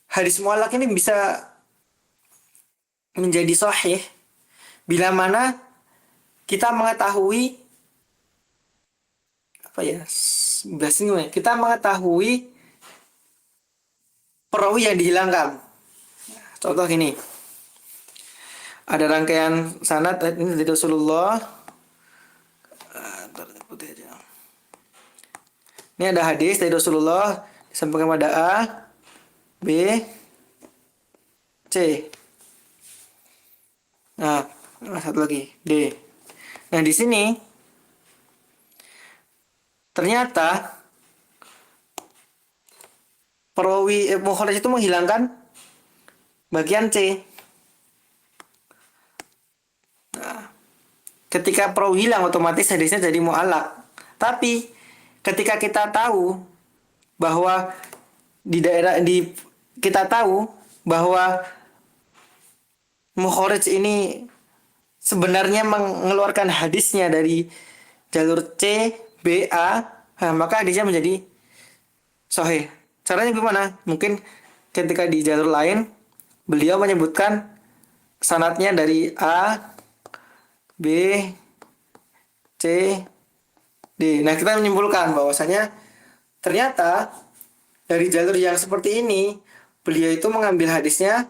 hadis mu'allaq ini bisa menjadi sahih bila mana kita mengetahui kita mengetahui perawi yang dihilangkan. Contoh gini. Ada rangkaian sanad ini dari Rasulullah. Ini ada hadis dari Rasulullah disampaikan pada A, B, C. Nah, satu lagi D. Nah, di sini ternyata perawi mukharraj itu menghilangkan bagian C. Nah, ketika perawi hilang, otomatis hadisnya jadi mu'allaq. Tapi ketika kita tahu bahwa kita tahu bahwa mukharraj ini sebenarnya mengeluarkan hadisnya dari jalur C, B, A, maka hadisnya menjadi sahih. Caranya gimana? Mungkin ketika di jalur lain beliau menyebutkan sanadnya dari A, B, C, D. Nah, kita menyimpulkan bahwasanya ternyata dari jalur yang seperti ini beliau itu mengambil hadisnya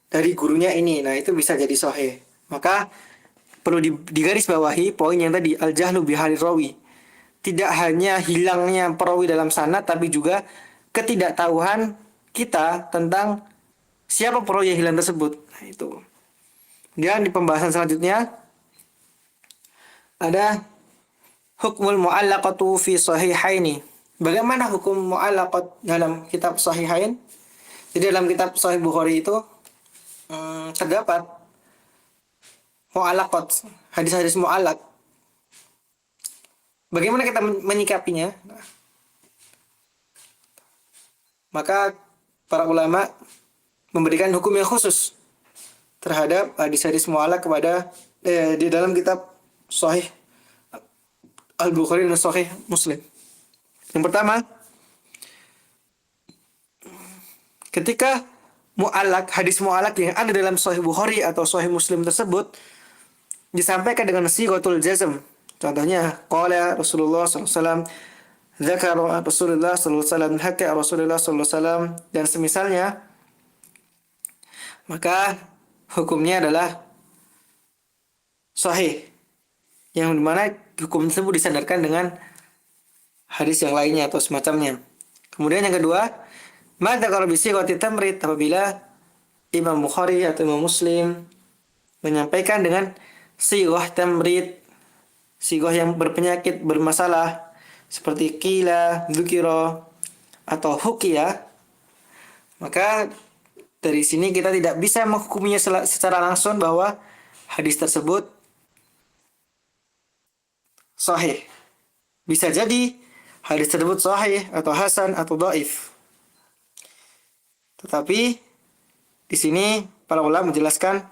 dari gurunya ini. Nah, itu bisa jadi sahih. Maka perlu digarisbawahi poin yang tadi, al-jahlu bihalir rawi. Tidak hanya hilangnya perawi dalam sanad, tapi juga ketidaktahuan kita tentang siapa perawi yang hilang tersebut. Nah, itu. Dan di pembahasan selanjutnya ada hukmul mu'allaqatu fi sahihaini. Bagaimana hukum mu'allaqat dalam kitab sahihain? Jadi dalam kitab Sahih Bukhari itu terdapat mu'allaqat, hadis-hadis mu'allaq. Bagaimana kita menyikapinya? Maka para ulama memberikan hukum yang khusus terhadap hadis-hadis mu'allaq di dalam kitab Sahih Al-Bukhari dan Sahih Muslim. Yang pertama, ketika hadis mu'allaq yang ada dalam Sahih Bukhari atau Sahih Muslim tersebut disampaikan dengan sighatul jazm. Contohnya, qala Rasulullah sallallahu alaihi wasallam, dzakara Rasulullah sallallahu alaihi wasallam, haka Rasulullah sallallahu alaihi wasallam, dan semisalnya, maka hukumnya adalah sahih. Yang dimana hukum tersebut disandarkan dengan hadis yang lainnya atau semacamnya. Kemudian yang kedua, maka kalau bisighatit tamrid, apabila Imam Bukhari atau Imam Muslim menyampaikan dengan sighah tamrid, sighah yang berpenyakit, bermasalah, seperti qila, dzukira, atau hukiya, maka dari sini kita tidak bisa menghukuminya secara langsung bahwa hadis tersebut sahih. Bisa jadi hadis tersebut sahih atau hasan atau dhaif. Tetapi di sini para ulama menjelaskan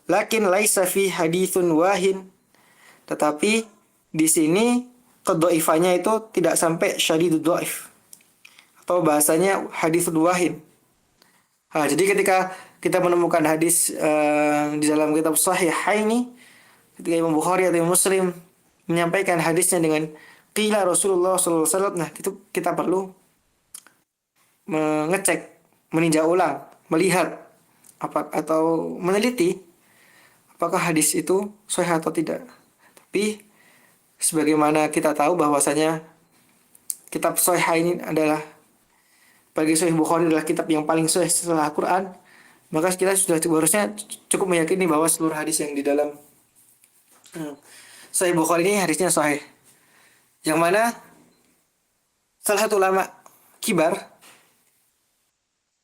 lakin laisa fi haditsun wahin. Tetapi di sini kedhaifannya itu tidak sampai syadidud dhaif atau bahasanya haditsul wahin. Nah, jadi ketika kita menemukan hadis di dalam kitab Sahihaini, ketika Imam Bukhari atau Imam Muslim menyampaikan hadisnya dengan qila Rasulullah SAW, nah itu kita perlu mengecek, meninjau ulang, melihat apa atau meneliti apakah hadis itu sahih atau tidak. Tapi sebagaimana kita tahu bahwasanya kitab Sahihaini adalah bagi Sahih Bukhari adalah kitab yang paling sahih setelah Al-Quran, maka kita sudah harusnya cukup meyakini bahwa seluruh hadis yang di dalam Sahih Bukhari ini hadisnya sahih. Yang mana salah satu ulama kibar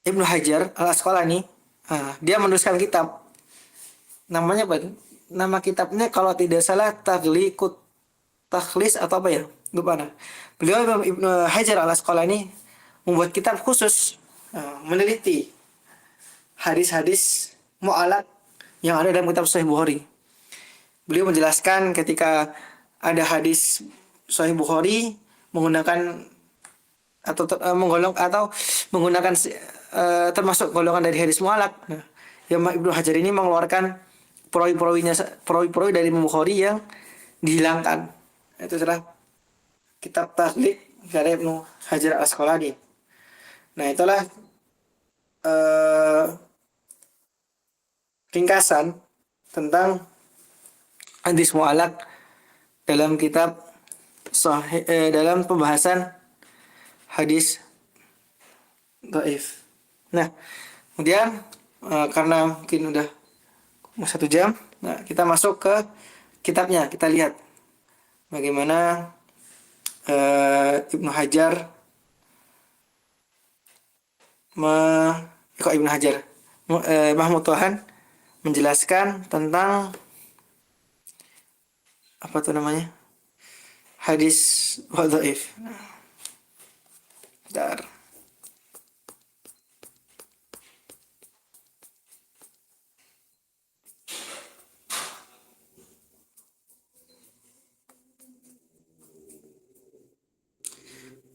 Ibnu Hajar Al-Asqalani, dia menuliskan kitab. Namanya apa? Nama kitabnya kalau tidak salah Takhlis atau apa ya? Lupa. Beliau Ibnu Hajar Al-Asqalani membuat kitab khusus meneliti hadis-hadis mu'alaq yang ada dalam kitab Sahih Bukhari. Beliau menjelaskan ketika ada hadis Sahih Bukhari menggunakan atau menggolong atau menggunakan termasuk golongan dari hadis mu'alaq. Nah, yang Ibnu Hajar ini mengeluarkan perawi-perawi dari Bukhari yang dihilangkan. Itu adalah kitab Takhlis dari Ibnu Hajar Al-Asqalani. Nah, itulah ringkasan tentang hadis mu'alaq dalam kitab dalam pembahasan hadis dhaif. Nah, kemudian karena mungkin udah 1 jam, nah kita masuk ke kitabnya, kita lihat bagaimana Ibnu Hajar Mahmud Tohan menjelaskan tentang apa tuh namanya hadis dhaif. Bentar.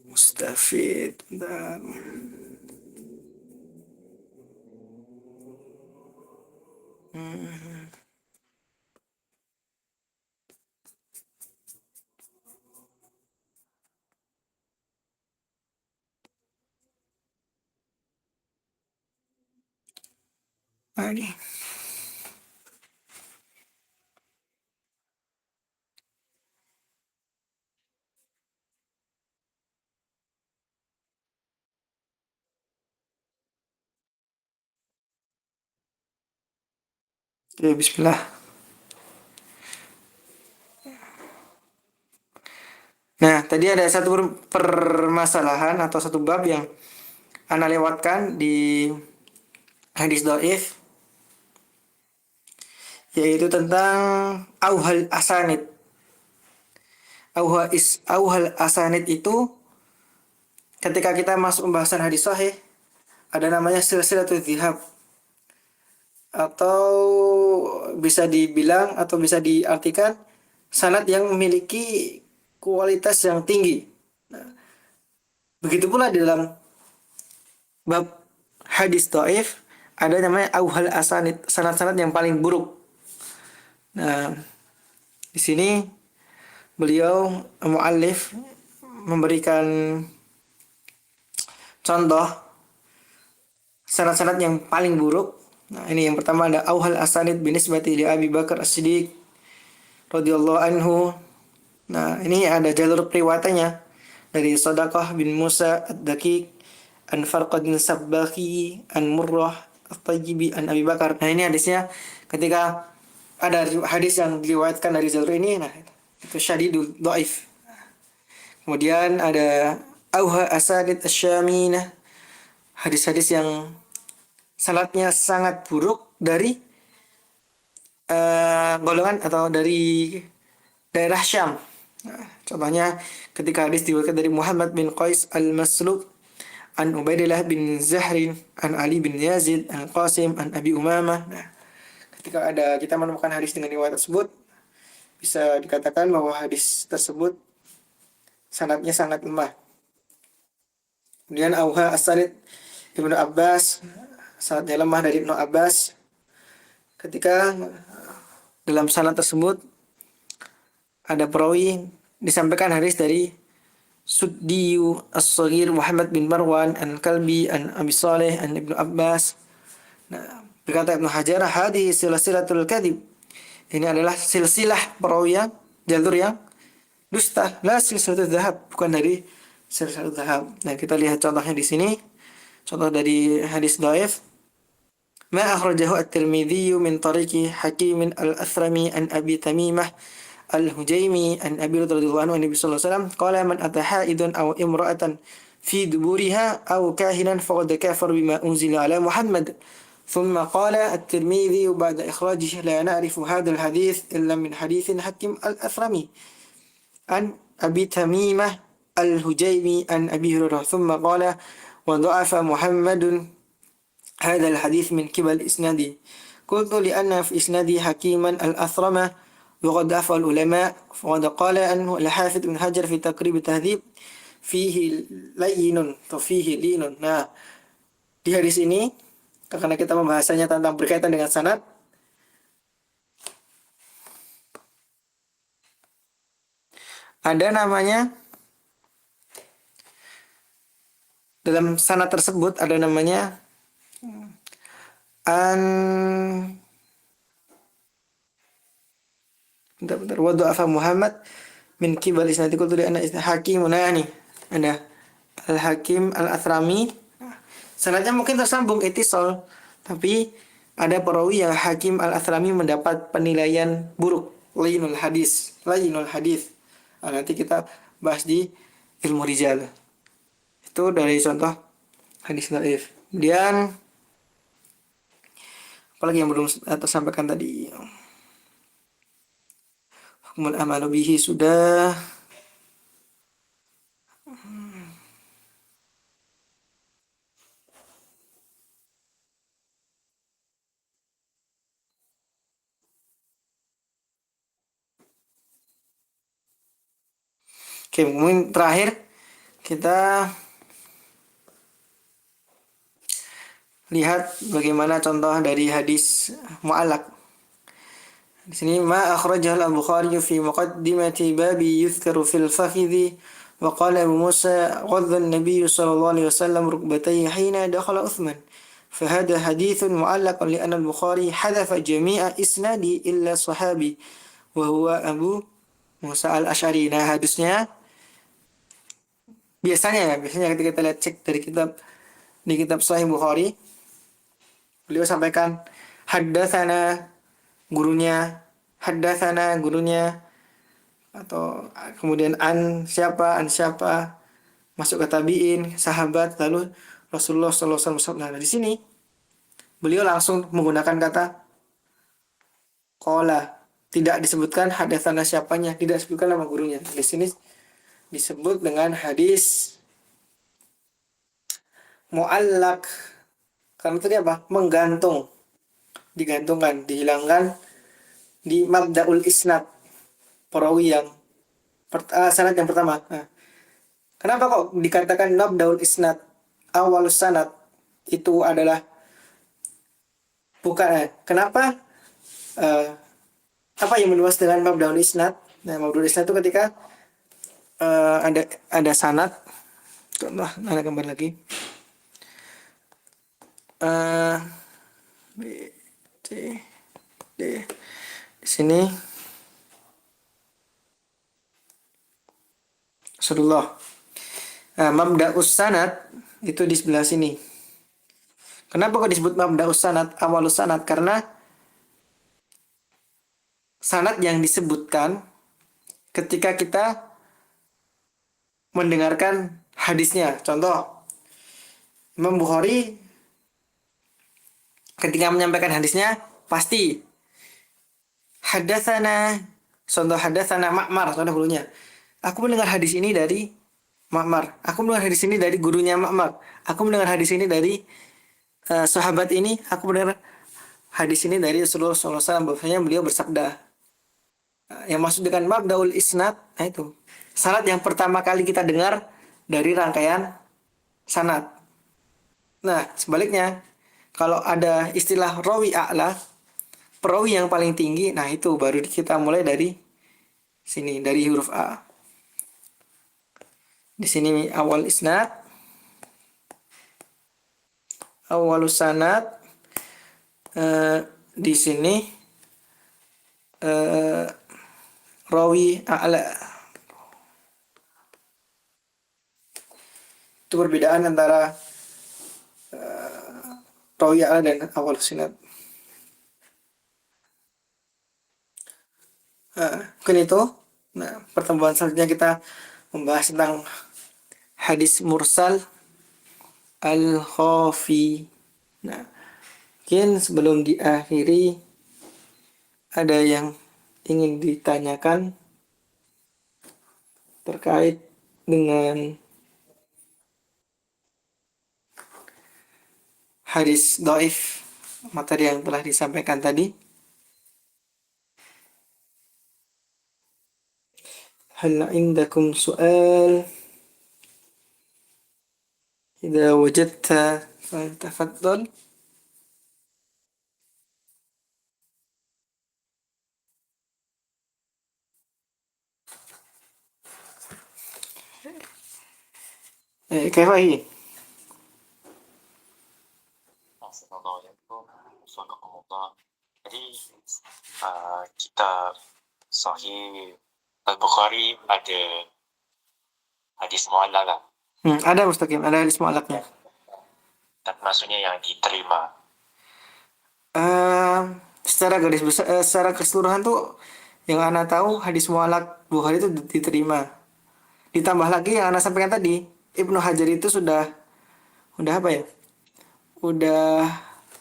Mustafid. Bentar. Ini. Ya, bismillah. Nah, tadi ada satu permasalahan atau satu bab yang Ana lewatkan di hadis dhaif, yaitu tentang auhal asanid. Auhal asanid itu ketika kita masuk pembahasan hadis sahih ada namanya silsilatul dzihab, atau bisa dibilang atau bisa diartikan sanad yang memiliki kualitas yang tinggi. Nah, begitu pula di dalam bab hadis dhaif ada namanya auhal asanid, sanad-sanad yang paling buruk. Nah, di sini beliau muallif memberikan contoh sanad-sanad yang paling buruk. Nah, ini yang pertama ada auhal asanid binisbati li Abi Bakar As-Siddiq radhiyallahu anhu. Nah, ini ada jalur periwatannya dari Sadaqah bin Musa Ad-Daqiq an Farqad bin Sabbaqi an Murrah At-Tayyibi an Abi Bakar. Nah, ini hadisnya ketika ada hadis yang diriwayatkan dari jalur ini, nah itu syadidul dhaif. Kemudian ada auha asanid asyaminah, hadis-hadis yang sanadnya sangat buruk dari golongan atau dari daerah Syam. Contohnya ketika hadis diriwayatkan dari Muhammad bin Qais al-Maslub an Ubaidillah bin Zahrin an Ali bin Yazid an Qasim an Abi Umamah. Nah, ketika kita menemukan hadis dengan riwayat tersebut, bisa dikatakan bahwa hadis tersebut sanadnya sangat lemah. Kemudian Auha As-Sanid Ibnu Abbas, sanadnya lemah dari Ibnu Abbas. Ketika dalam sanad tersebut ada perawi disampaikan hadis dari Suddiyu As-Saghir Muhammad bin Marwan an Kalbi an Abi Saleh an Ibnu Abbas. Nah, berkata Ibnu Hajar, hadhihi silsilatul kadhib. Ini adalah silsilah perawi yang jalur yang dusta, la silsilatul dzahab, bukan dari silsilatul dzahab. Nah, kita lihat contohnya di sini. Contoh dari hadis dhaif. Ma akhrajahu at-Tirmidzi min tariqi Hakim al-Athrami an Abi Tamimah al-Hujaimi an Abi radhiyallahu anhu Nabi sallallahu alaihi wasallam qala man ataha idun aw imra'atan fi duburiha aw kahinan faqad kafara bima unzila ala Muhammad. ثم قال الترمذي بعد إخراجه لا نعرف هذا الحديث إلا من حديث حكيم الأثرمي عن أبي تميمة الهجيمي عن أبي هريرة ثم قال وضعف محمد هذا الحديث من قبل إسنادي قلت لأن في إسنادي حكيما الأثرمة وقد ضعف العلماء وقد قال أنه الحافظ بن حجر في تقريب التهذيب فيه لين وفيه لين. Nah, di hadis ini karena kita membahasanya tentang berkaitan dengan sanad, ada namanya dalam sanad tersebut ada namanya bentar wada'afa Muhammad min qibal isnadi qultu li anna Hakimun. Nah, nih ada Al-Hakim Al-Athrami. Sanadnya mungkin tersambung ittisal, tapi ada perawi yang Hakim Al-Athrami mendapat penilaian buruk, lainul hadis. Nah, nanti kita bahas di ilmu rijal. Itu dari contoh hadis dhaif. Kemudian apalagi yang belum tersampaikan tadi? Hukmul amalu bihi sudah. Oke, mungkin terakhir kita lihat bagaimana contoh dari hadis mu'allaq. Di sini ma akhrajah al-Bukhari fi muqaddimati babi yuzkaru fil fakhidhi wa qala Abu Musa ghadha an-nabiy sallallahu alaihi wasallam rukbatayhi hina dakhala Uthman. فهذا حديث معلق لأن البخاري حذف جميع إسنادي إلا صحابي وهو أبو موسى al-Asy'ari. Nah, hadisnya biasanya ketika kita lihat cek dari kitab Sahih Bukhari, beliau sampaikan haddatsana gurunya, atau kemudian an siapa, masuk ke tabi'in, sahabat, lalu Rasulullah sallallahu alaihi wasallam. Nah, di sini beliau langsung menggunakan kata qala, tidak disebutkan haddatsana siapanya, tidak disebutkan nama gurunya. Di sini disebut dengan hadis mu'allaq karena tadi apa? Menggantung, digantungkan, dihilangkan di mabda'ul isnad, perawi yang sanad yang pertama. Nah, kenapa kok dikatakan mabda'ul isnad, awalus sanad itu adalah bukan kenapa apa yang meluas dengan mabda'ul isnad? Nah, mabda'ul isnad itu ketika ada sanad. Contoh, ada gambar lagi. B, C, D. Di sini Rasulullah. Nah, mabda'us sanad itu di sebelah sini. Kenapa kok disebut mabda'us sanad, awalus sanad? Karena sanad yang disebutkan ketika kita mendengarkan hadisnya. Contoh, Imam Bukhari ketika menyampaikan hadisnya pasti haddatsana, contoh haddatsana Ma'mar, contoh dulunya. Aku mendengar hadis ini dari Ma'mar. Aku mendengar hadis ini dari gurunya Ma'mar. Aku mendengar hadis ini dari sahabat ini. Aku mendengar hadis ini dari Rasulullah SAW. Bahwasanya beliau bersabda. Yang maksud dengan mabdaul isnad, nah itu sanad yang pertama kali kita dengar dari rangkaian sanad. Nah, sebaliknya kalau ada istilah rawi a'la, perawi yang paling tinggi, nah itu baru kita mulai dari sini, dari huruf A. Di sini awal isnad, awal sanad, di sini rawi a'la. Itu perbedaan antara rawi a'la dan awal sanad. Mungkin itu. Nah, pertemuan selanjutnya kita membahas tentang hadis mursal al-khafi. Nah, mungkin sebelum diakhiri ada yang ingin ditanyakan terkait dengan hadis dhaif, materi yang telah disampaikan tadi. Hal indakum su'al? Idza wajadta faltafaddal. كيف هي؟ Assalamualaikum warahmatullahi. Jadi kitab Sahih Al-Bukhari ada hadis mu'allal lah. Ada mustaqim, ada hadis mu'allaknya. Dan maksudnya yang diterima. Secara garis besar, secara keseluruhan tuh yang Ana tahu hadis mu'allak Bukhari itu diterima. Ditambah lagi yang Ana sampaikan tadi, Ibnu Hajar itu sudah apa ya? Udah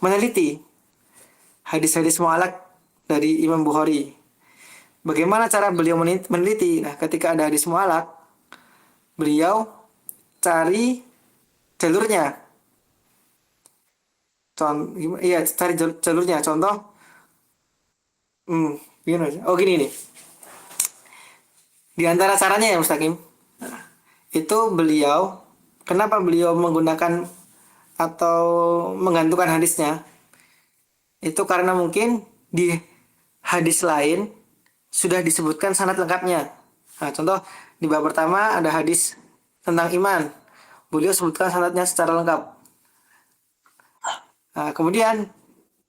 meneliti hadis-hadis mu'allak dari Imam Bukhari. Bagaimana cara beliau meneliti? Nah, ketika ada hadis mu'allak, beliau cari jalurnya. Iya, cari jalurnya. Contoh, gini. Oh gini nih. Di antara caranya ya Mustaqim, itu beliau, kenapa beliau menggunakan atau menggantungkan hadisnya? Itu karena mungkin di hadis lain sudah disebutkan sanad lengkapnya. Nah, contoh di bab pertama ada hadis tentang iman. Beliau sebutkan sanadnya secara lengkap. Nah, kemudian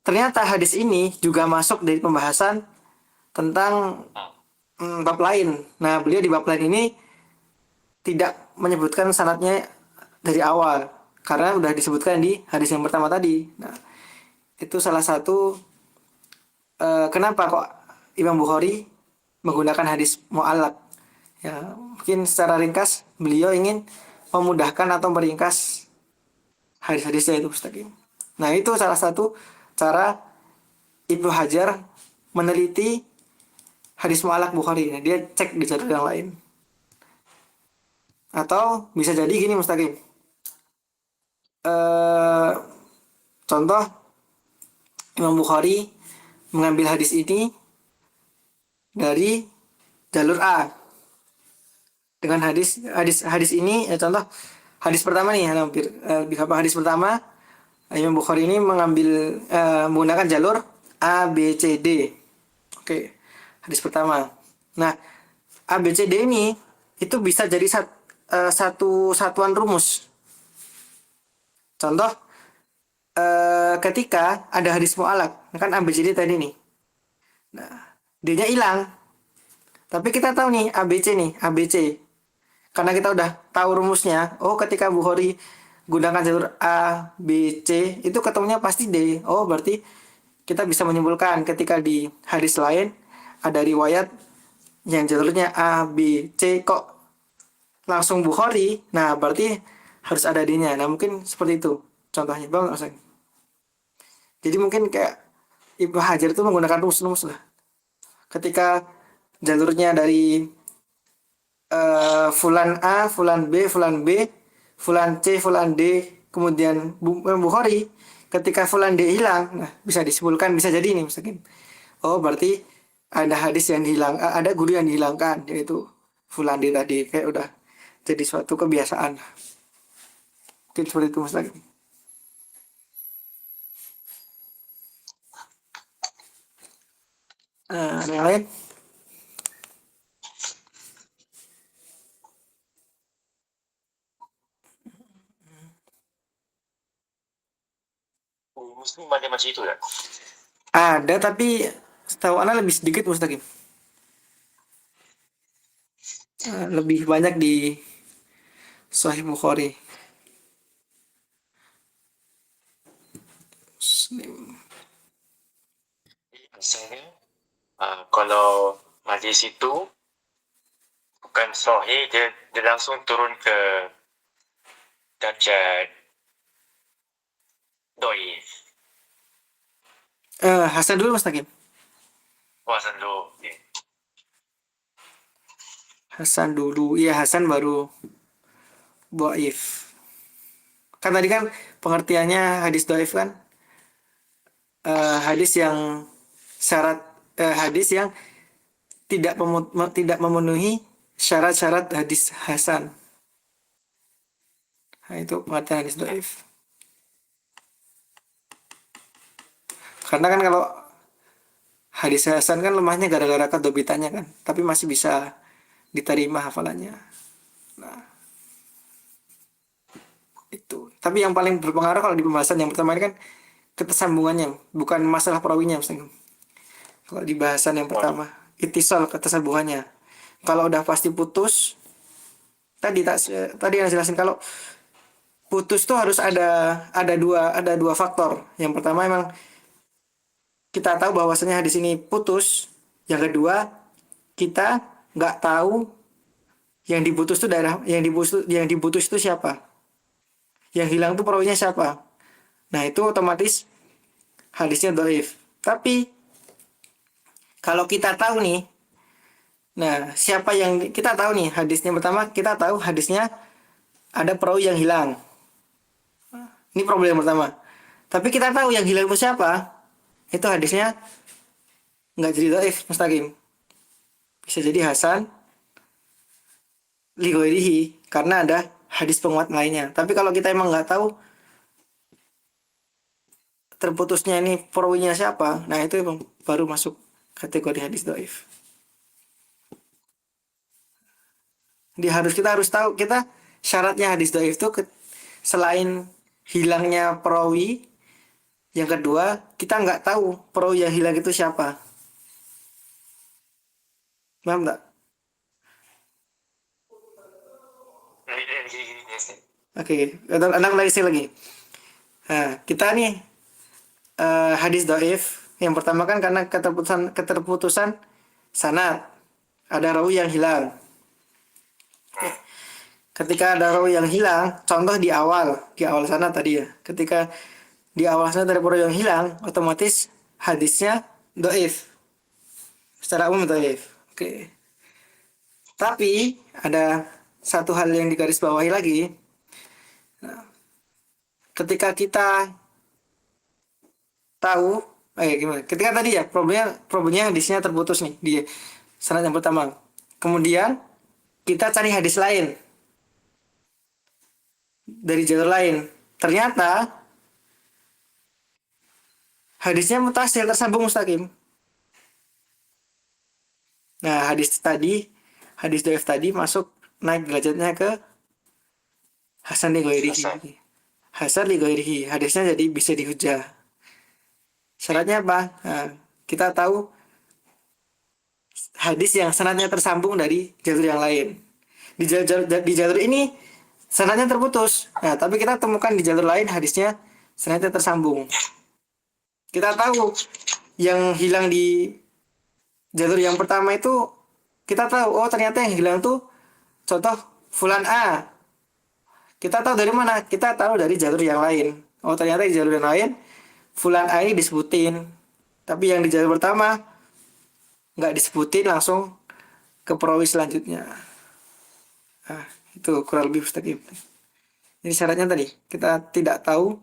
ternyata hadis ini juga masuk dari pembahasan tentang bab lain. Nah, beliau di bab lain ini tidak menyebutkan sanadnya dari awal karena sudah disebutkan di hadis yang pertama tadi. Nah, itu salah satu kenapa kok Imam Bukhari menggunakan hadis mu'allaq. Ya, mungkin secara ringkas beliau ingin memudahkan atau meringkas hadis-hadisnya itu Mustaqim. Nah, itu salah satu cara Ibnu Hajar meneliti hadis mu'allaq Bukhari. Nah, dia cek di jalur yang lain. Atau bisa jadi gini Mustaqim. Contoh Imam Bukhari mengambil hadis ini dari jalur A dengan hadis ini contoh hadis pertama nih hampir di hadis pertama Imam Bukhari ini mengambil menggunakan jalur A B C D. Oke, hadis pertama. Nah, A B C D ini itu bisa jadi satu satuan rumus. Contoh ketika ada hadis mu'allaq, kan A B C D tadi nih. Nah, D-nya hilang. Tapi kita tahu nih ABC nih, ABC. Karena kita udah tahu rumusnya. Oh, ketika Bukhari gunakan jalur A, B, C, itu ketemunya pasti D. Oh, berarti kita bisa menyimpulkan ketika di hadis lain ada riwayat yang jalurnya A, B, C kok langsung Bukhari. Nah, berarti harus ada D-nya. Nah, mungkin seperti itu contohnya. Bang, jadi mungkin kayak Ibnu Hajar itu menggunakan rumus-rumus lah. Ketika jalurnya dari Fulan A, Fulan B, Fulan B, Fulan C, Fulan D, kemudian Bukhari. Ketika Fulan D hilang, nah bisa disimpulkan bisa jadi ini mungkin. Oh berarti ada hadis yang hilang, ada guru yang dihilangkan yaitu Fulan D tadi kayak udah jadi suatu kebiasaan. Mungkin seperti itu Mas lagi. Ada yang lain? Muslim ada macam itu tak? Ada tapi setahu Ana lebih sedikit Mustaqim. Lebih banyak di Sahih Bukhari. Muslim. Asalnya kalau hadis itu bukan sahih, dia langsung turun ke darjat doif. Hasan dulu Mustaqim. Wasan dulu. Okay. Hasan dulu. Iya Hasan baru dhaif. Kan tadi kan pengertiannya hadis dhaif kan hadis yang syarat hadis yang tidak memenuhi syarat-syarat hadis hasan. Nah, itu pengertian hadis dhaif. Karena kan kalau hadis hasan kan lemahnya gara-gara kedobitannya kan, tapi masih bisa diterima hafalannya. Nah, itu. Tapi yang paling berpengaruh kalau di pembahasan yang pertama ini kan ketersambungannya, bukan masalah perawinya misalnya. Kalau di bahasan yang pertama, itisal ketersambungannya. Kalau udah pasti putus, tadi yang jelasin kalau putus tuh harus ada dua faktor. Yang pertama emang kita tahu bahwasanya hadis ini putus. Yang kedua, kita nggak tahu yang diputus itu yang diputus itu siapa. Yang hilang tuh perawinya siapa. Nah, itu otomatis hadisnya dhaif. Tapi kalau kita tahu nih, nah siapa yang kita tahu nih hadisnya pertama kita tahu hadisnya ada perawi yang hilang. Ini problem yang pertama. Tapi kita tahu yang hilang itu siapa, itu hadisnya nggak jadi dhaif mustaqim. Bisa jadi hasan li ghairihi karena ada hadis penguat lainnya. Tapi kalau kita emang nggak tahu terputusnya ini perawinya siapa, nah itu emang baru masuk kategori hadis dhaif. Kita harus tahu kita syaratnya hadis dhaif itu selain hilangnya perawi, yang kedua kita nggak tahu perawi yang hilang itu siapa. Paham nggak? Oke, anak lagi. Nah, kita nih hadis dhaif yang pertama kan karena keterputusan sanad, ada rawi yang hilang. Ketika ada rawi yang hilang, contoh di awal sana tadi ya. Ketika di awal sana ada rawi yang hilang, otomatis hadisnya dhaif. Secara umum dhaif. Oke. Tapi ada satu hal yang digarisbawahi lagi. Nah, ketika kita tahu, gimana? Ketika tadi ya problemnya hadisnya terputus nih di sanad yang pertama. Kemudian kita cari hadis lain dari jalur lain. Ternyata hadisnya mutasil tersambung mustaqim. Nah, hadis dhaif tadi masuk naik derajatnya ke hasan li ghairihi. Hasan li ghairihi. Hadisnya jadi bisa dihujah. Syaratnya apa? Nah, kita tahu hadis yang sanadnya tersambung dari jalur yang lain. Di jalur ini sanadnya terputus. Nah, tapi kita temukan di jalur lain hadisnya sanadnya tersambung. Kita tahu yang hilang di jalur yang pertama itu kita tahu, oh ternyata yang hilang tuh contoh fulan A. Kita tahu dari mana? Kita tahu dari jalur yang lain. Oh ternyata di jalur yang lain fulan A ini disebutin. Tapi yang di jalur pertama nggak disebutin, langsung ke perawi selanjutnya. Nah, itu kurang lebih mustaqim. Jadi syaratnya tadi kita tidak tahu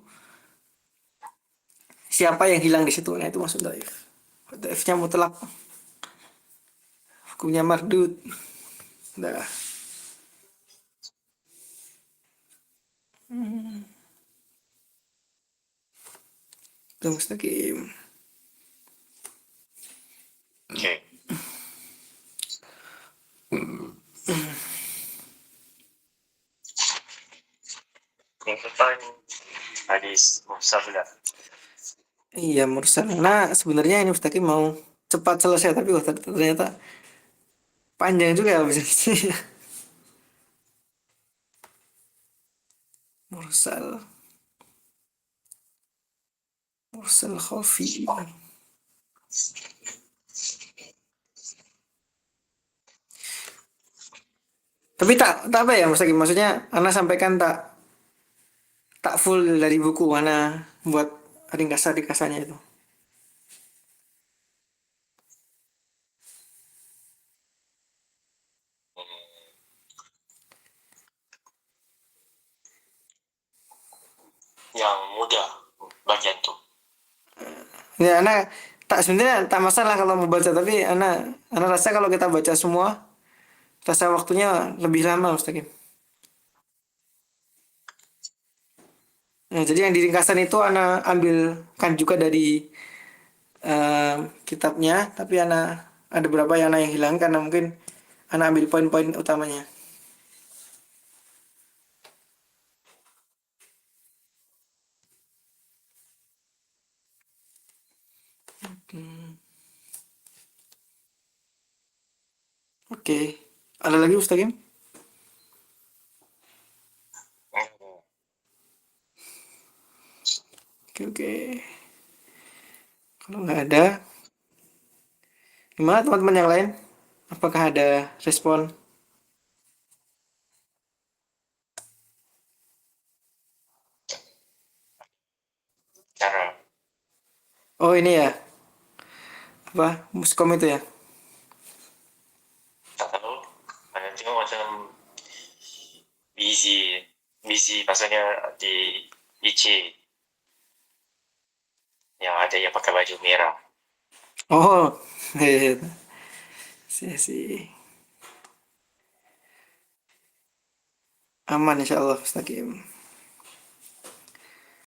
siapa yang hilang di situ. Nah, itu masuk dhaif. Dhaifnya mutlak, hukumnya mardud. Nah, itu mustaqim. Oke. Yang depan hadis mursal. Iya, mursal. Nah, sebenarnya ini mustaqim mau cepat selesai, tapi ternyata panjang juga ya bisa. Mursal, mursal khafi. Tapi tak apa ya mustaqim. Maksudnya, Ana sampaikan tak full dari buku mana buat ringkasan-ringkasannya itu. Yang mudah bagian tuh. Ya, Ana tak sebenarnya tak masalah kalau mau baca, tapi Ana rasa kalau kita baca semua, rasa waktunya lebih lama mustaqim. Nah, jadi yang di ringkasan itu Ana ambilkan juga dari eh, kitabnya, tapi ada beberapa yang Ana yang hilang karena mungkin Ana ambil poin-poin utamanya. Oke, ada lagi mustaqim? Oke. Kalau nggak ada, gimana teman-teman yang lain? Apakah ada respon? Cara Oh ini ya, apa muskom itu ya? tak tahu. Ada tengok macam busy pasalnya di IC yang ada yang pakai baju merah. Oh, sih. Aman insya Allah mustaqim.